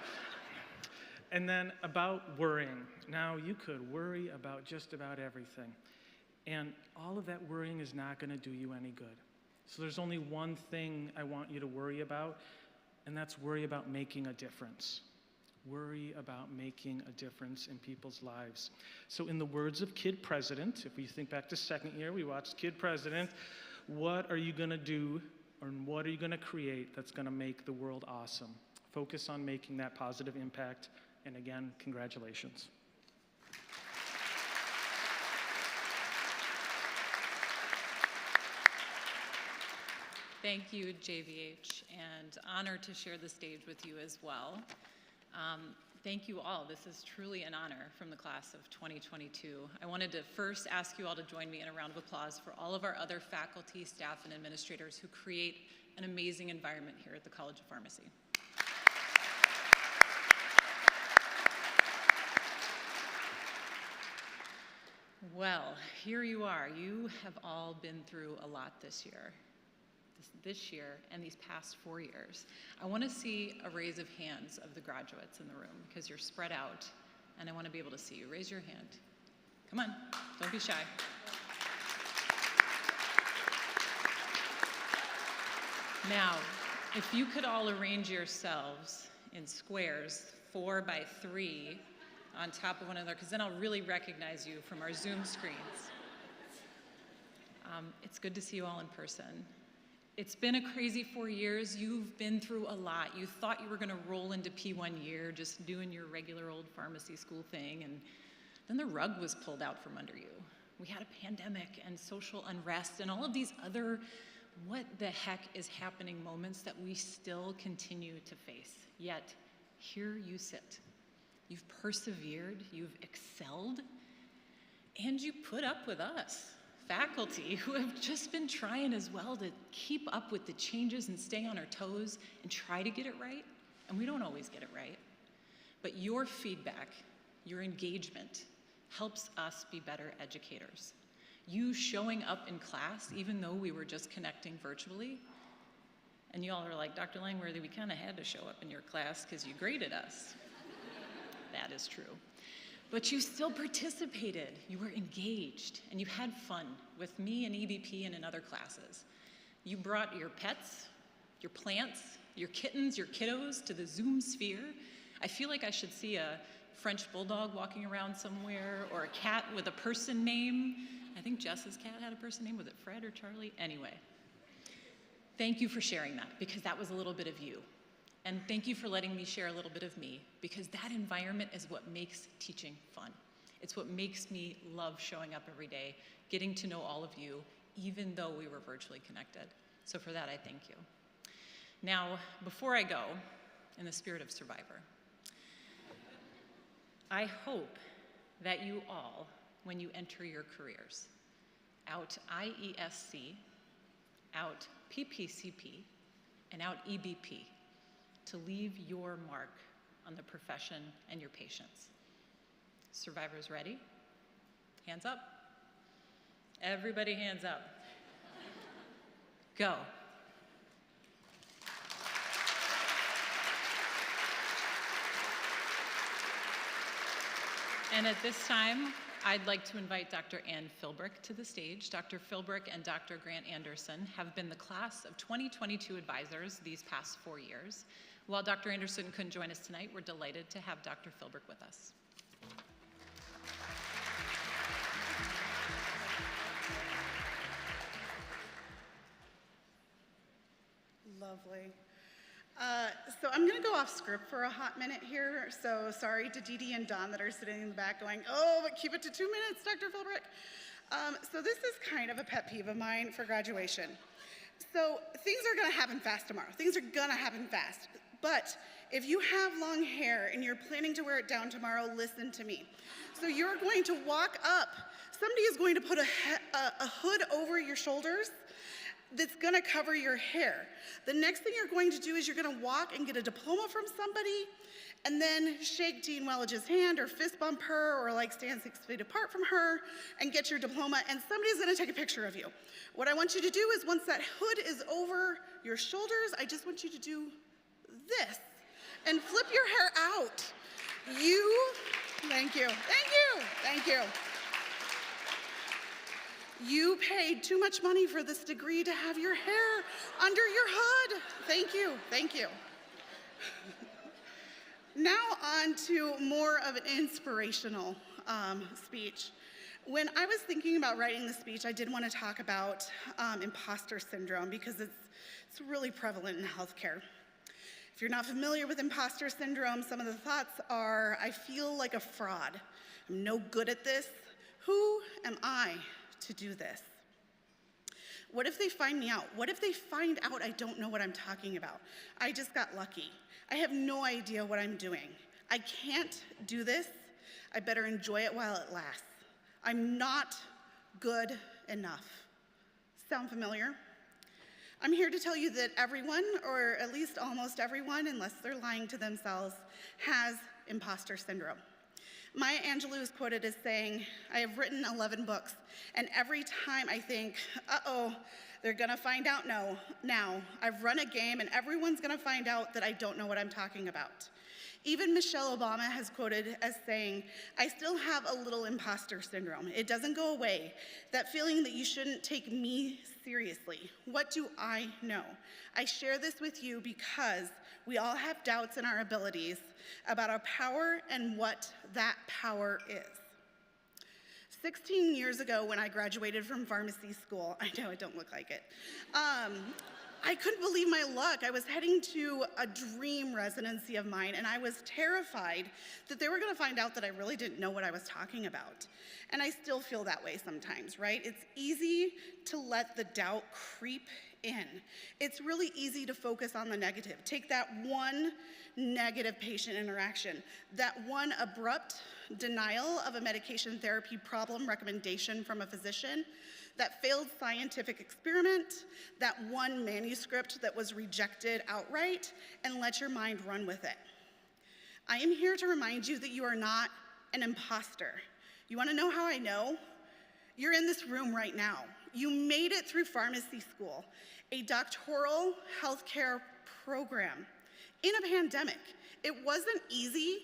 And then about worrying. Now, you could worry about just about everything. And all of that worrying is not going to do you any good. So there's only one thing I want you to worry about, and that's worry about making a difference. Worry about making a difference in people's lives. So in the words of Kid President, if we think back to second year, we watched Kid President, what are you going to do or what are you going to create that's going to make the world awesome? Focus on making that positive impact. And again, congratulations. Thank you, JVH, and honored to share the stage with you as well. Thank you all. This is truly an honor from the class of 2022. I wanted to first ask you all to join me in a round of applause for all of our other faculty, staff, and administrators who create an amazing environment here at the College of Pharmacy. Well, here you are. You have all been through a lot this year and these past 4 years. I want to see a raise of hands of the graduates in the room because you're spread out and I want to be able to see you. Raise your hand. Come on, don't be shy. Now, if you could all arrange yourselves in squares 4 by 3 on top of one another, because then I'll really recognize you from our Zoom screens. It's good to see you all in person. It's been a crazy 4 years. You've been through a lot. You thought you were going to roll into P1 year, just doing your regular old pharmacy school thing, and then the rug was pulled out from under you. We had a pandemic and social unrest and all of these other what the heck is happening moments that we still continue to face. Yet, here you sit. You've persevered, you've excelled, and you put up with us, faculty, who have just been trying as well to keep up with the changes and stay on our toes and try to get it right, and we don't always get it right. But your feedback, your engagement, helps us be better educators. You showing up in class, even though we were just connecting virtually, and you all are like, Dr. Langworthy, we kind of had to show up in your class because you graded us. That is true. But you still participated, you were engaged, and you had fun with me and EBP and in other classes. You brought your pets, your plants, your kittens, your kiddos to the Zoom sphere. I feel like I should see a French bulldog walking around somewhere, or a cat with a person name. I think Jess's cat had a person name. Was it Fred or Charlie? Anyway, thank you for sharing that, because that was a little bit of you. And thank you for letting me share a little bit of me, because that environment is what makes teaching fun. It's what makes me love showing up every day, getting to know all of you, even though we were virtually connected. So for that, I thank you. Now, before I go, in the spirit of Survivor, I hope that you all, when you enter your careers, out IESC, out PPCP, and out EBP, to leave your mark on the profession and your patients. Survivors ready? Hands up. Everybody hands up. Go. And at this time, I'd like to invite Dr. Ann Philbrick to the stage. Dr. Philbrick and Dr. Grant Anderson have been the class of 2022 advisors these past 4 years. While Dr. Anderson couldn't join us tonight, we're delighted to have Dr. Philbrick with us. Lovely. So I'm going to go off script for a hot minute here. So sorry to Dee Dee and Don that are sitting in the back going, oh, but keep it to 2 minutes, Dr. Philbrick. So this is kind of a pet peeve of mine for graduation. So things are going to happen fast tomorrow. Things are going to happen fast. But if you have long hair and you're planning to wear it down tomorrow, listen to me. So you're going to walk up. Somebody is going to put a hood over your shoulders that's going to cover your hair. The next thing you're going to do is you're going to walk and get a diploma from somebody and then shake Dean Welledge's hand or fist bump her or like stand 6 feet apart from her and get your diploma, and somebody's going to take a picture of you. What I want you to do is once that hood is over your shoulders, I just want you to do this and flip your hair out. Thank you. You paid too much money for this degree to have your hair under your hood. Thank you. Now on to more of an inspirational speech. When I was thinking about writing the speech, I did want to talk about imposter syndrome because it's really prevalent in healthcare. If you're not familiar with imposter syndrome, some of the thoughts are, I feel like a fraud. I'm no good at this. Who am I to do this? What if they find me out? What if they find out I don't know what I'm talking about? I just got lucky. I have no idea what I'm doing. I can't do this. I better enjoy it while it lasts. I'm not good enough. Sound familiar? I'm here to tell you that everyone, or at least almost everyone, unless they're lying to themselves, has imposter syndrome. Maya Angelou is quoted as saying, I have written 11 books, and every time I think, uh-oh, they're gonna find out now. I've run a game, and everyone's gonna find out that I don't know what I'm talking about. Even Michelle Obama has quoted as saying, I still have a little imposter syndrome. It doesn't go away. That feeling that you shouldn't take me seriously. What do I know? I share this with you because we all have doubts in our abilities about our power and what that power is. 16 years ago when I graduated from pharmacy school, I know I don't look like it, I couldn't believe my luck. I was heading to a dream residency of mine, and I was terrified that they were gonna find out that I really didn't know what I was talking about. And I still feel that way sometimes, right? It's easy to let the doubt creep in. It's really easy to focus on the negative. Take that one negative patient interaction, that one abrupt denial of a medication therapy problem recommendation from a physician, that failed scientific experiment, that one manuscript that was rejected outright, and let your mind run with it. I am here to remind you that you are not an imposter. You wanna know how I know? You're in this room right now. You made it through pharmacy school, a doctoral healthcare program in a pandemic. It wasn't easy,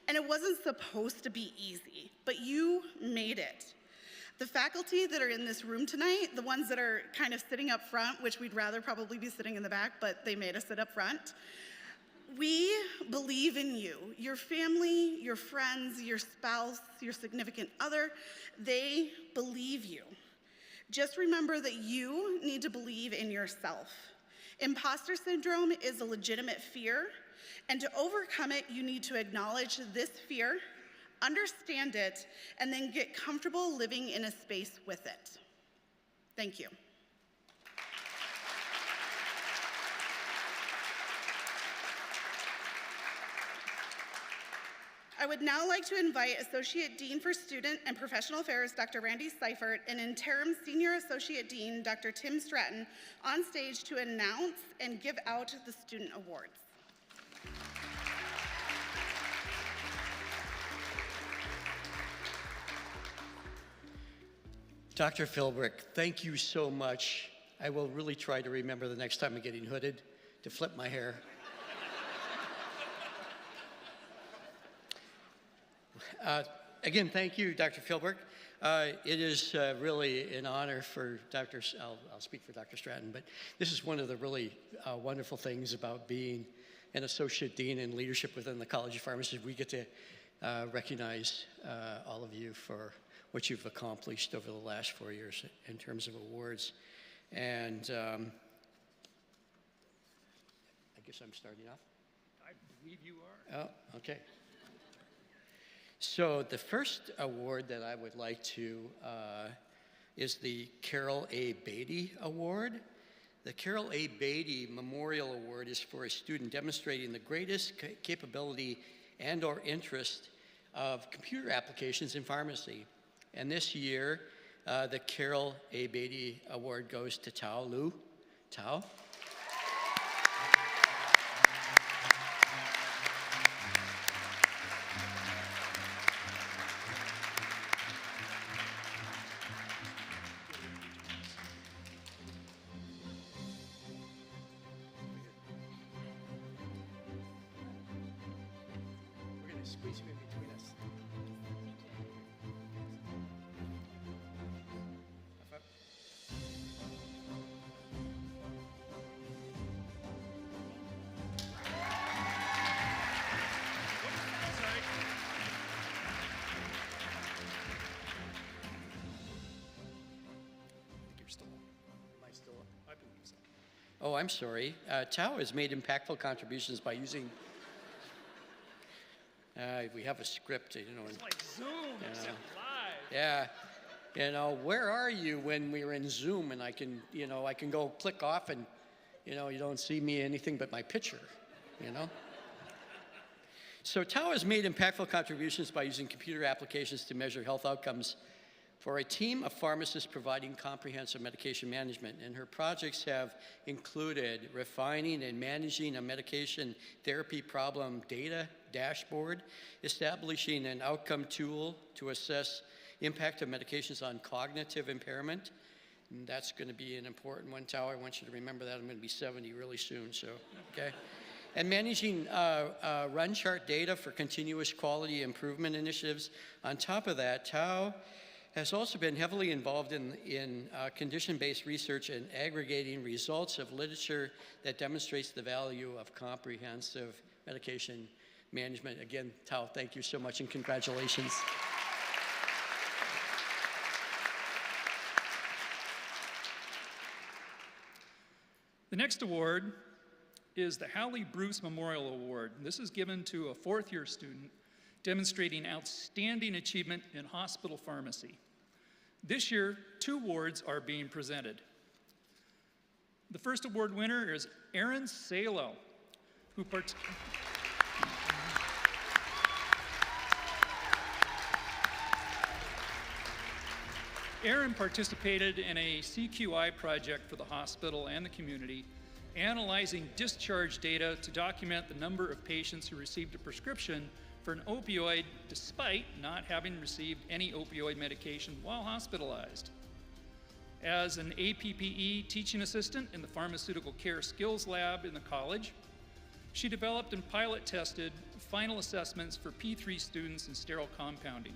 and it wasn't supposed to be easy, but you made it. The faculty that are in this room tonight, the ones that are kind of sitting up front, which we'd rather probably be sitting in the back, but they made us sit up front, we believe in you. Your family, your friends, your spouse, your significant other, they believe you. Just remember that you need to believe in yourself. Imposter syndrome is a legitimate fear, and to overcome it, you need to acknowledge this fear, understand it, and then get comfortable living in a space with it. Thank you. I would now like to invite Associate Dean for Student and Professional Affairs, Dr. Randy Seifert, and Interim Senior Associate Dean, Dr. Tim Stratton, on stage to announce and give out the student awards. Dr. Philbrick, thank you so much. I will really try to remember the next time I'm getting hooded to flip my hair. Again, thank you, Dr. Philbrick. It is really an honor for I'll speak for Dr. Stratton, but this is one of the really wonderful things about being an associate dean in leadership within the College of Pharmacy. We get to recognize all of you for what you've accomplished over the last 4 years in terms of awards. And I guess I'm starting off. believe you are. Oh, okay. So the first award that I would like to is the Carol A. Beatty Award. The Carol A. Beatty Memorial Award is for a student demonstrating the greatest capability and or interest of computer applications in pharmacy. And this year, the Carol A. Beatty Award goes to Tao Lu. Tao? Squeeze you in between us. You're still on. Am I still on? I believe so. Oh, I'm sorry. Tao has made impactful contributions by using. We have a script, you know. It's like Zoom, except live. Yeah. You know, where are you when we're in Zoom and I can go click off and, you don't see me anything but my picture, So Tao has made impactful contributions by using computer applications to measure health outcomes for a team of pharmacists providing comprehensive medication management. And her projects have included refining and managing a medication therapy problem data dashboard, establishing an outcome tool to assess impact of medications on cognitive impairment. And that's going to be an important one, Tao. I want you to remember that. I'm going to be 70 really soon, so, okay. And managing run chart data for continuous quality improvement initiatives. On top of that, Tao has also been heavily involved in condition-based research and aggregating results of literature that demonstrates the value of comprehensive medication management. Again, Tao, thank you so much and congratulations. The next award is the Hallie Bruce Memorial Award. This is given to a fourth-year student demonstrating outstanding achievement in hospital pharmacy. This year, 2 awards are being presented. The first award winner is Erin Salo, who Erin participated in a CQI project for the hospital and the community, analyzing discharge data to document the number of patients who received a prescription for an opioid despite not having received any opioid medication while hospitalized. As an APPE teaching assistant in the Pharmaceutical Care Skills Lab in the college, she developed and pilot tested final assessments for P3 students in sterile compounding.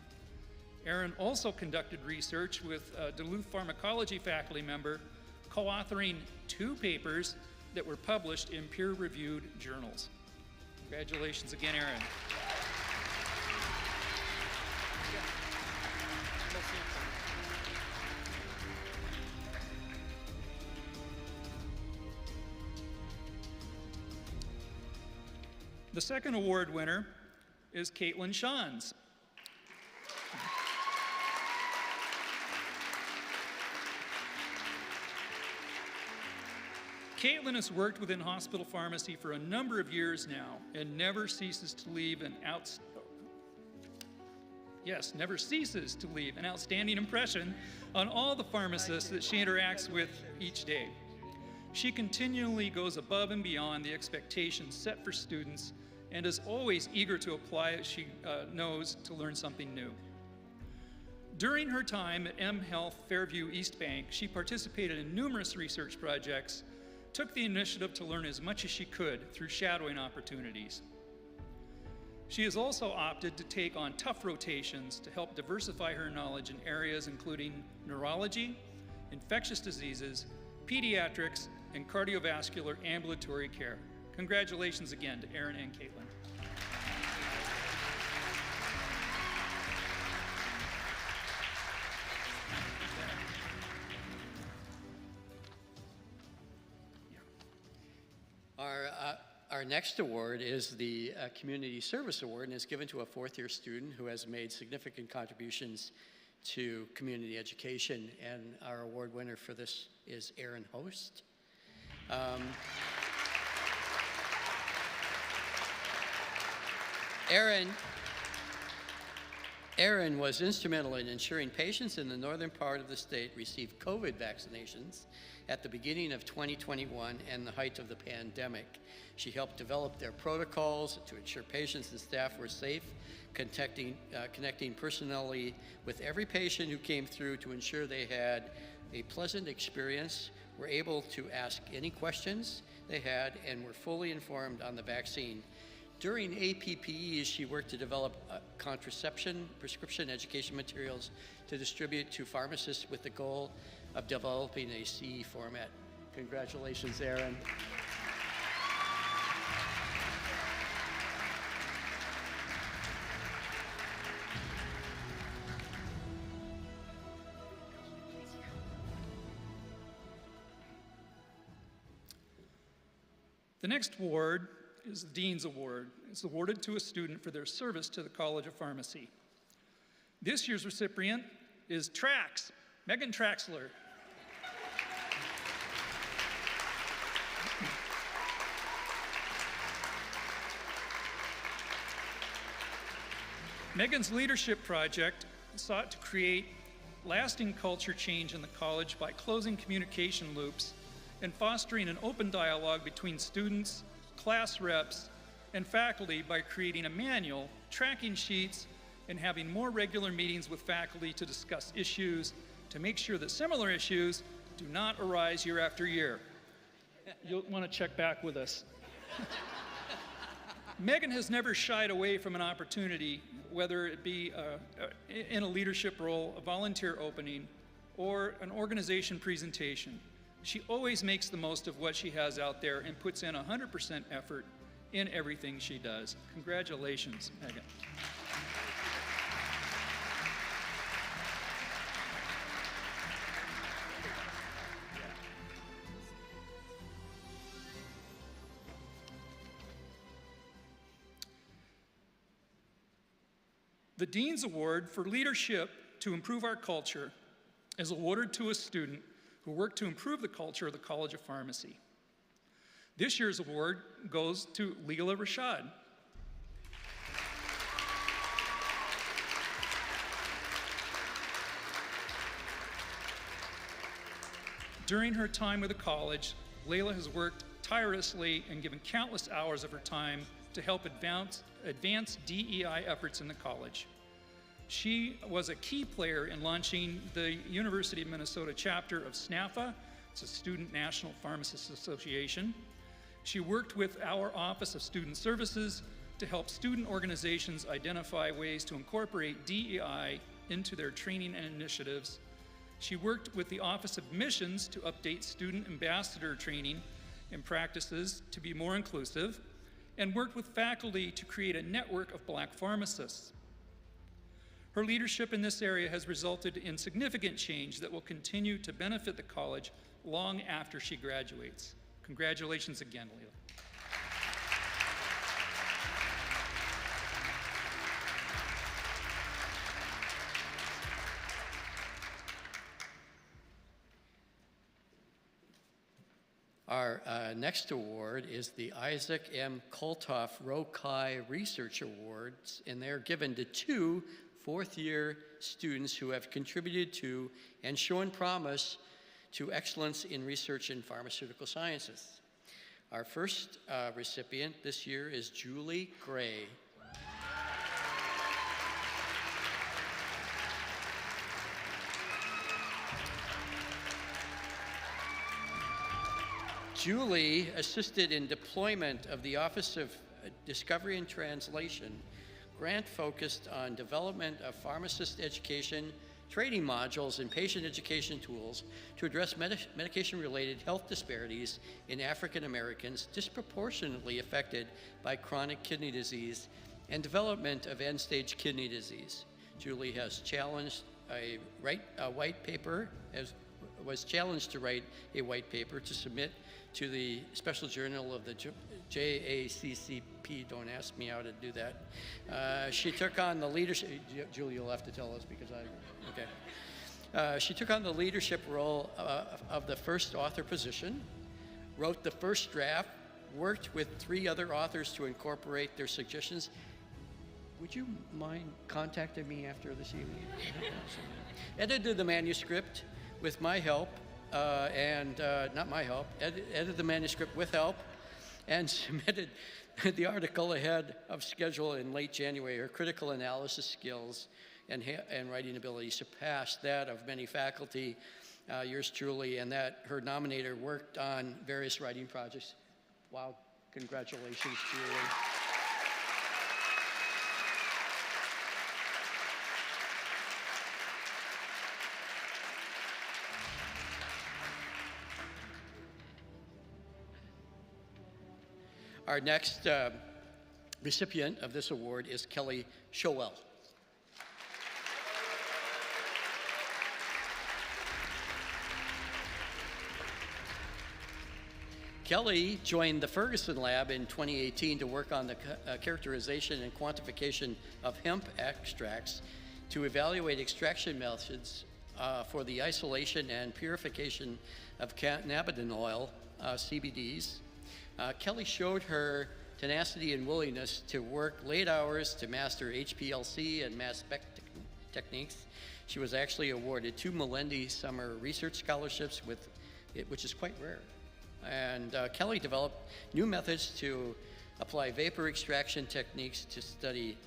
Erin also conducted research with a Duluth pharmacology faculty member, co-authoring 2 papers that were published in peer-reviewed journals. Congratulations again, Erin. The second award winner is Caitlin Shans. Caitlin has worked within hospital pharmacy for a number of years now and never ceases to leave an outstanding impression on all the pharmacists that she interacts with each day. She continually goes above and beyond the expectations set for students and is always eager to apply what she knows to learn something new. During her time at M Health Fairview East Bank, she participated in numerous research projects, took the initiative to learn as much as she could through shadowing opportunities. She has also opted to take on tough rotations to help diversify her knowledge in areas including neurology, infectious diseases, pediatrics, and cardiovascular ambulatory care. Congratulations again to Erin and Caitlin. Our next award is the Community Service Award, and it's given to a fourth-year student who has made significant contributions to community education, and our award winner for this is Aaron Host. Aaron was instrumental in ensuring patients in the northern part of the state received COVID vaccinations at the beginning of 2021 and the height of the pandemic. She helped develop their protocols to ensure patients and staff were safe, connecting personally with every patient who came through to ensure they had a pleasant experience, were able to ask any questions they had, and were fully informed on the vaccine. During APPEs, she worked to develop contraception, prescription education materials to distribute to pharmacists with the goal of developing a CE format. Congratulations, Erin. The next award is the Dean's Award. It's awarded to a student for their service to the College of Pharmacy. This year's recipient is Trax, Megan Traxler. Megan's leadership project sought to create lasting culture change in the college by closing communication loops and fostering an open dialogue between students, class reps, and faculty by creating a manual, tracking sheets, and having more regular meetings with faculty to discuss issues to make sure that similar issues do not arise year after year. You'll want to check back with us. Megan has never shied away from an opportunity, whether it be in a leadership role, a volunteer opening, or an organization presentation. She always makes the most of what she has out there and puts in 100% effort in everything she does. Congratulations, Megan. The Dean's Award for Leadership to Improve Our Culture is awarded to a student who worked to improve the culture of the College of Pharmacy. This year's award goes to Leela Rashad. During her time with the college, Leila has worked tirelessly and given countless hours of her time to help advance DEI efforts in the college. She was a key player in launching the University of Minnesota chapter of SNAPA. It's a Student National Pharmacists Association. She worked with our Office of Student Services to help student organizations identify ways to incorporate DEI into their training and initiatives. She worked with the Office of Admissions to update student ambassador training and practices to be more inclusive, and worked with faculty to create a network of Black pharmacists. Her leadership in this area has resulted in significant change that will continue to benefit the college long after she graduates. Congratulations again, Leila. Our next award is the Isaac M. Koltoff Rokai Research Awards, and they're given to two fourth-year students who have contributed to and shown promise to excellence in research in pharmaceutical sciences. Our first recipient this year is Julie Gray. Julie assisted in deployment of the Office of Discovery and Translation, grant focused on development of pharmacist education, training modules, and patient education tools to address medication-related health disparities in African Americans disproportionately affected by chronic kidney disease and development of end-stage kidney disease. Julie has challenged a white paper was challenged to write a white paper to submit to the special journal of the JACCP. Don't ask me how to do that. She took on the leadership, Julie, you'll have to tell us because okay. She took on the leadership role of the first author position, wrote the first draft, worked with 3 other authors to incorporate their suggestions. Would you mind contacting me after this evening? Edited the manuscript with my help, not my help, edited the manuscript with help, and submitted the article ahead of schedule in late January. Her critical analysis skills and writing ability surpassed that of many faculty, yours truly, and that her nominator worked on various writing projects. Wow, congratulations, Julie. Our next recipient of this award is Kelly Showell. Kelly joined the Ferguson Lab in 2018 to work on the characterization and quantification of hemp extracts to evaluate extraction methods for the isolation and purification of cannabinoid oil, CBDs. Kelly showed her tenacity and willingness to work late hours to master HPLC and mass spec techniques. She was actually awarded 2 Melendi Summer Research Scholarships, which is quite rare. And Kelly developed new methods to apply vapor extraction techniques to study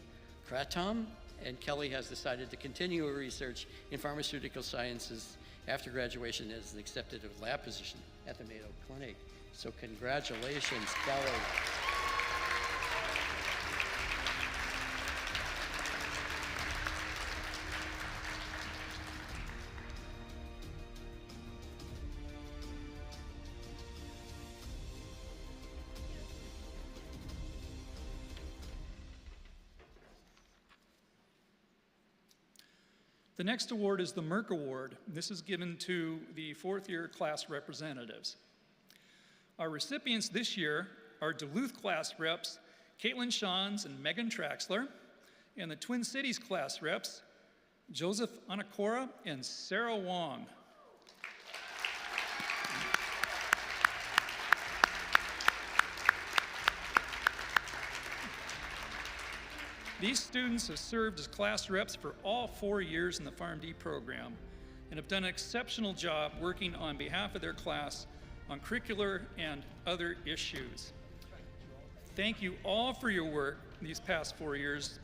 kratom, and Kelly has decided to continue her research in pharmaceutical sciences after graduation as an accepted lab position at the Mayo Clinic. So congratulations, Kelly. The next award is the Merck Award. This is given to the 4th-year class representatives. Our recipients this year are Duluth class reps Caitlin Shawns and Megan Traxler, and the Twin Cities class reps Joseph Anacora and Sarah Wong. These students have served as class reps for all 4 years in the PharmD program and have done an exceptional job working on behalf of their class on curricular and other issues. Thank you all for your work these past 4 years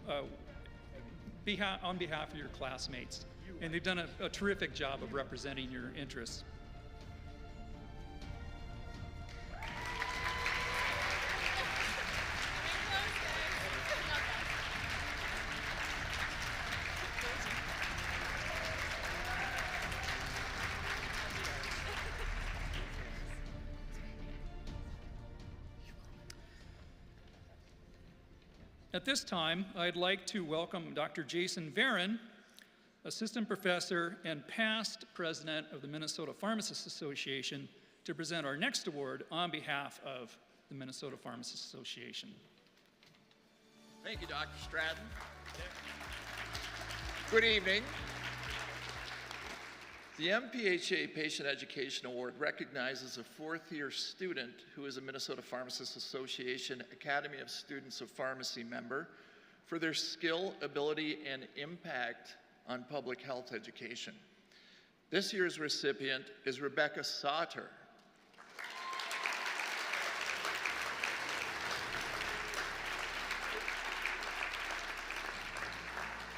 on behalf of your classmates. And they've done a terrific job of representing your interests. At this time, I'd like to welcome Dr. Jason Varon, Assistant Professor and past President of the Minnesota Pharmacists Association, to present our next award on behalf of the Minnesota Pharmacists Association. Thank you, Dr. Stratton. Good evening. The MPHA Patient Education Award recognizes a 4th-year student who is a Minnesota Pharmacists Association Academy of Students of Pharmacy member for their skill, ability, and impact on public health education. This year's recipient is Rebecca Sauter.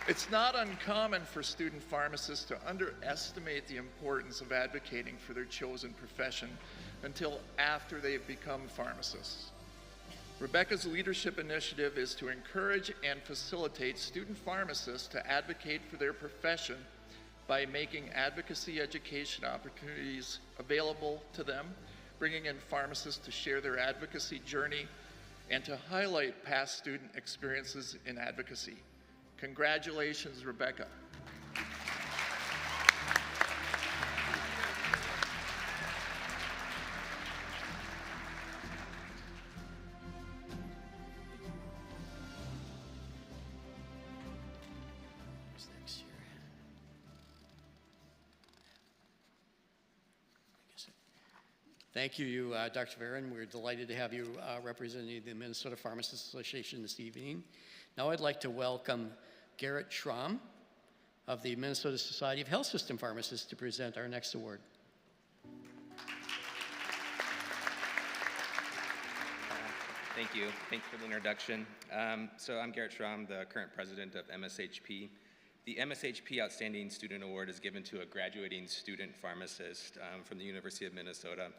It's not uncommon for student pharmacists to underestimate the importance of advocating for their chosen profession until after they've become pharmacists. Rebecca's leadership initiative is to encourage and facilitate student pharmacists to advocate for their profession by making advocacy education opportunities available to them, bringing in pharmacists to share their advocacy journey, and to highlight past student experiences in advocacy. Congratulations, Rebecca. Thank you, Dr. Varon. We're delighted to have you representing the Minnesota Pharmacists Association this evening. Now I'd like to welcome Garrett Schramm of the Minnesota Society of Health System Pharmacists to present our next award. Thank you. Thank you for the introduction. So I'm Garrett Schramm, the current president of MSHP. The MSHP Outstanding Student Award is given to a graduating student pharmacist from the University of Minnesota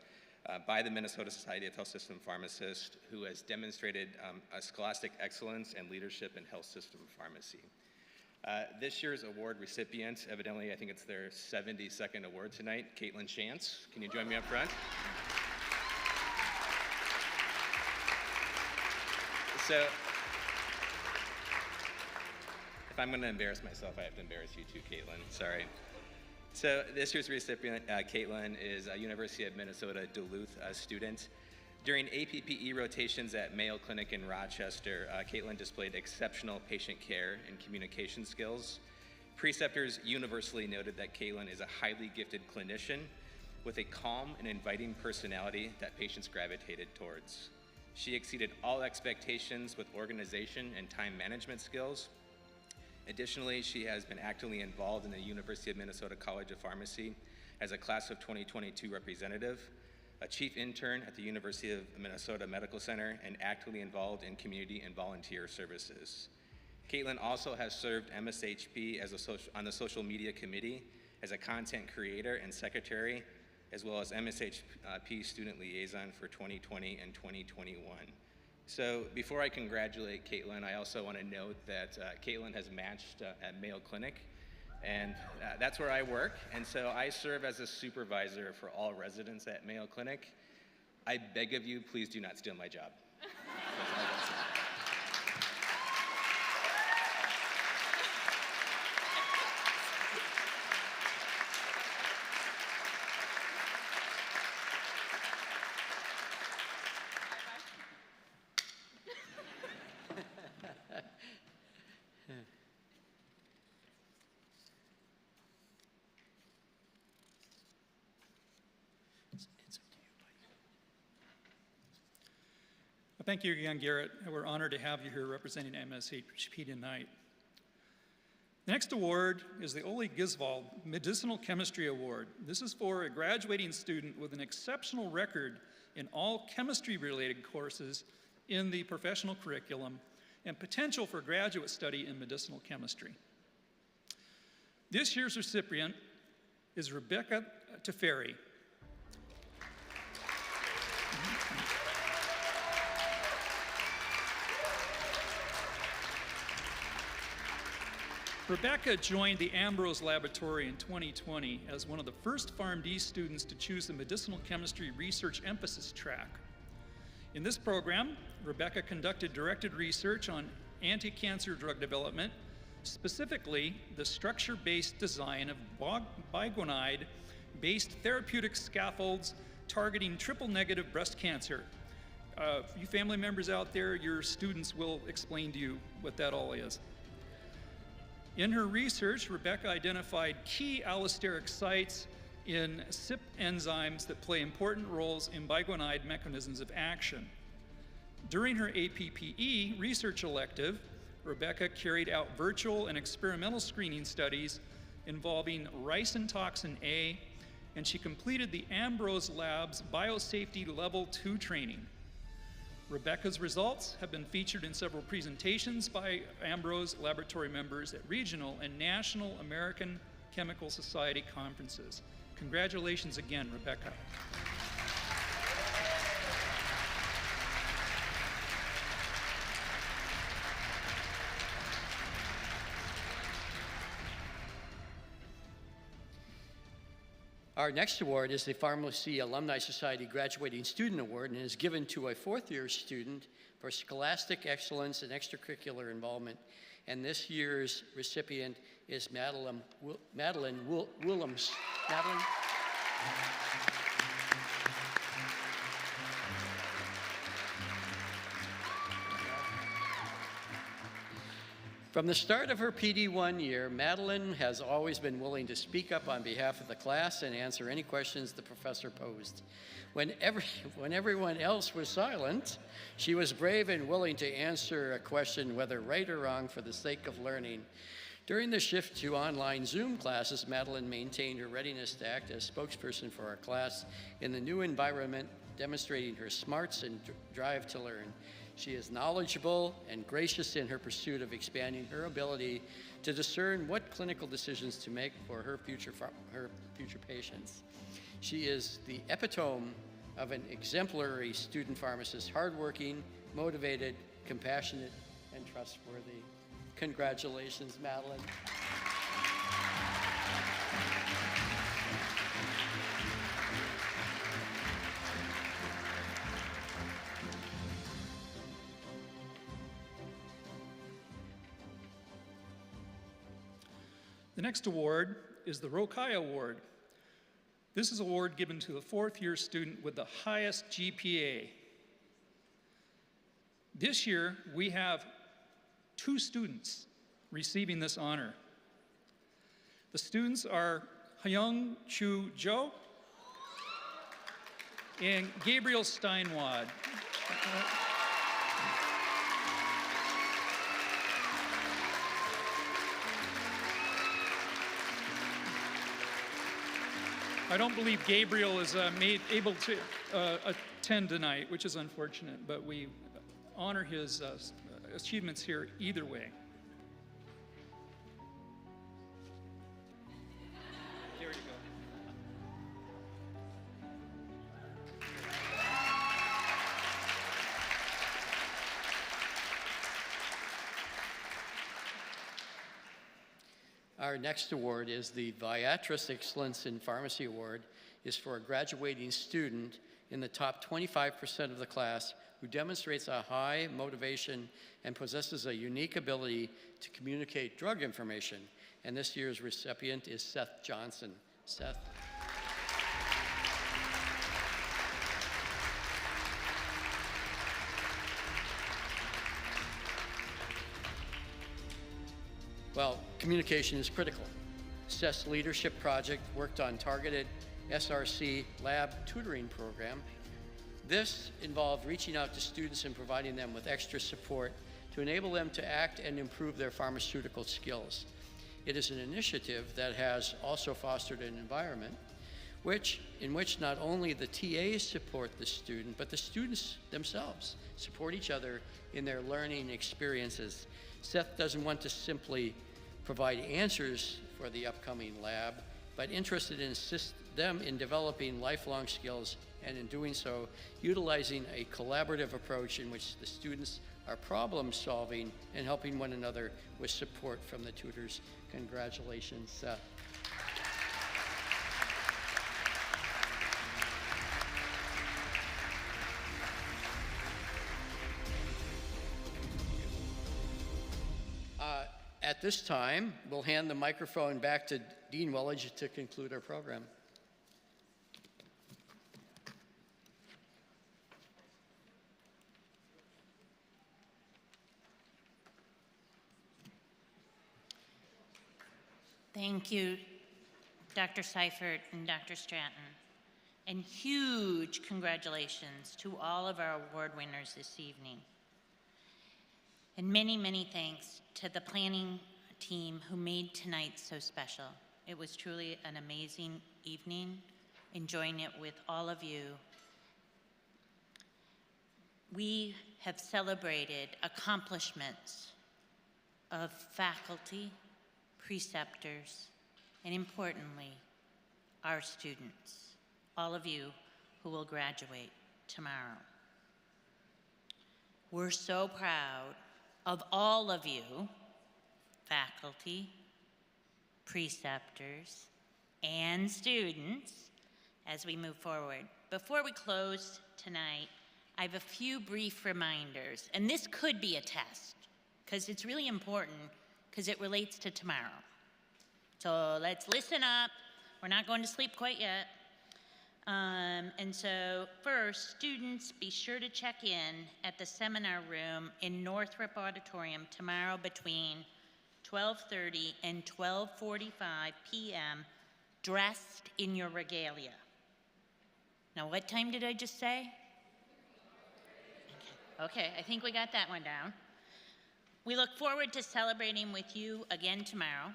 by the Minnesota Society of Health System Pharmacists who has demonstrated a scholastic excellence and leadership in health system pharmacy. This year's award recipient, evidently I think it's their 72nd award tonight, Caitlin Chance. Can you join me up front? So, if I'm going to embarrass myself, I have to embarrass you too, Caitlin. Sorry. So, this year's recipient, Caitlin, is a University of Minnesota Duluth student. During APPE rotations at Mayo Clinic in Rochester, Caitlin displayed exceptional patient care and communication skills. Preceptors universally noted that Caitlin is a highly gifted clinician with a calm and inviting personality that patients gravitated towards. She exceeded all expectations with organization and time management skills. Additionally, she has been actively involved in the University of Minnesota College of Pharmacy as a class of 2022 representative, a chief intern at the University of Minnesota Medical Center, and actively involved in community and volunteer services. Caitlin also has served MSHP on the social media committee as a content creator and secretary, as well as MSHP student liaison for 2020 and 2021. So before I congratulate Caitlin, I also want to note that Caitlin has matched at Mayo Clinic, and that's where I work, and so I serve as a supervisor for all residents at Mayo Clinic. I beg of you, please do not steal my job. That's all I got to say. Thank you again, Garrett. We're honored to have you here representing MSHP tonight. The next award is the Ole Gisvold Medicinal Chemistry Award. This is for a graduating student with an exceptional record in all chemistry-related courses in the professional curriculum and potential for graduate study in medicinal chemistry. This year's recipient is Rebecca Teferi. Rebecca joined the Ambrose Laboratory in 2020 as one of the first PharmD students to choose the medicinal chemistry research emphasis track. In this program, Rebecca conducted directed research on anti-cancer drug development, specifically the structure-based design of biguanide-based therapeutic scaffolds targeting triple-negative breast cancer. You family members out there, your students will explain to you what that all is. In her research, Rebecca identified key allosteric sites in CYP enzymes that play important roles in biguanide mechanisms of action. During her APPE research elective, Rebecca carried out virtual and experimental screening studies involving ricin toxin A, and she completed the Ambrose Lab's Biosafety Level 2 training. Rebecca's results have been featured in several presentations by Ambrose laboratory members at regional and national American Chemical Society conferences. Congratulations again, Rebecca. Our next award is the Pharmacy Alumni Society Graduating Student Award and is given to a fourth-year student for scholastic excellence and extracurricular involvement. And this year's recipient is Madeline Willems. Madeline? From the start of her PD1 year, Madeline has always been willing to speak up on behalf of the class and answer any questions the professor posed. When everyone else was silent, she was brave and willing to answer a question, whether right or wrong, for the sake of learning. During the shift to online Zoom classes, Madeline maintained her readiness to act as spokesperson for our class in the new environment, demonstrating her smarts and drive to learn. She is knowledgeable and gracious in her pursuit of expanding her ability to discern what clinical decisions to make for her future patients. She is the epitome of an exemplary student pharmacist, hardworking, motivated, compassionate, and trustworthy. Congratulations, Madeline. The next award is the Rokai Award. This is an award given to the fourth-year student with the highest GPA. This year, we have 2 students receiving this honor. The students are Hyung Chu Jo and Gabriel Steinwad. I don't believe Gabriel is able to attend tonight, which is unfortunate, but we honor his achievements here either way. There you go. Our next award is the Viatris Excellence in Pharmacy Award, is for a graduating student in the top 25% of the class who demonstrates a high motivation and possesses a unique ability to communicate drug information. And this year's recipient is Seth Johnson. Seth. Well, communication is critical. Seth's leadership project worked on targeted SRC lab tutoring program. This involved reaching out to students and providing them with extra support to enable them to act and improve their pharmaceutical skills. It is an initiative that has also fostered an environment in which not only the TAs support the student, but the students themselves support each other in their learning experiences. Seth doesn't want to simply provide answers for the upcoming lab, but interested in assist them in developing lifelong skills, and in doing so, utilizing a collaborative approach in which the students are problem solving and helping one another with support from the tutors. Congratulations, Seth. At this time, we'll hand the microphone back to Dean Wellage to conclude our program. Thank you, Dr. Seifert and Dr. Stratton. And huge congratulations to all of our award winners this evening. And many, many thanks to the planning team who made tonight so special. It was truly an amazing evening, enjoying it with all of you. We have celebrated accomplishments of faculty, preceptors, and importantly, our students, all of you who will graduate tomorrow. We're so proud of all of you, faculty, preceptors, and students, as we move forward. Before we close tonight, I have a few brief reminders, and this could be a test, because it's really important, because it relates to tomorrow. So let's listen up. We're not going to sleep quite yet. And so first, students, be sure to check in at the seminar room in Northrop Auditorium tomorrow between 12:30, and 12:45 p.m. dressed in your regalia. Now, what time did I just say? Okay, I think we got that one down. We look forward to celebrating with you again tomorrow.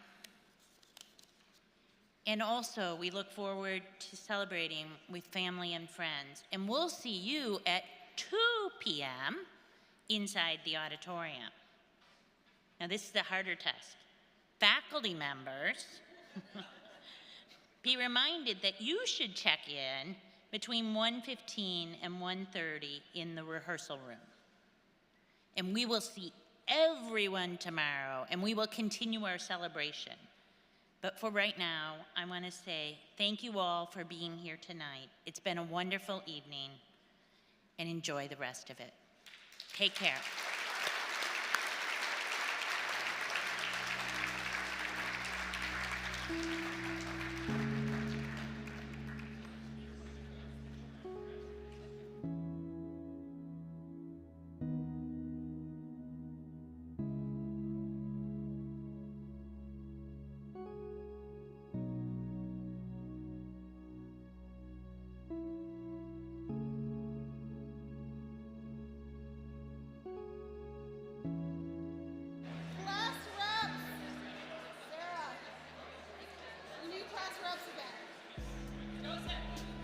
And also, we look forward to celebrating with family and friends. And we'll see you at 2 p.m. inside the auditorium. Now, this is the harder test. Faculty members, be reminded that you should check in between 1:15 and 1:30 in the rehearsal room. And we will see everyone tomorrow, and we will continue our celebration. But for right now, I want to say thank you all for being here tonight. It's been a wonderful evening, and enjoy the rest of it. Take care. Class reps! Sarah, we need class reps again. Joseph.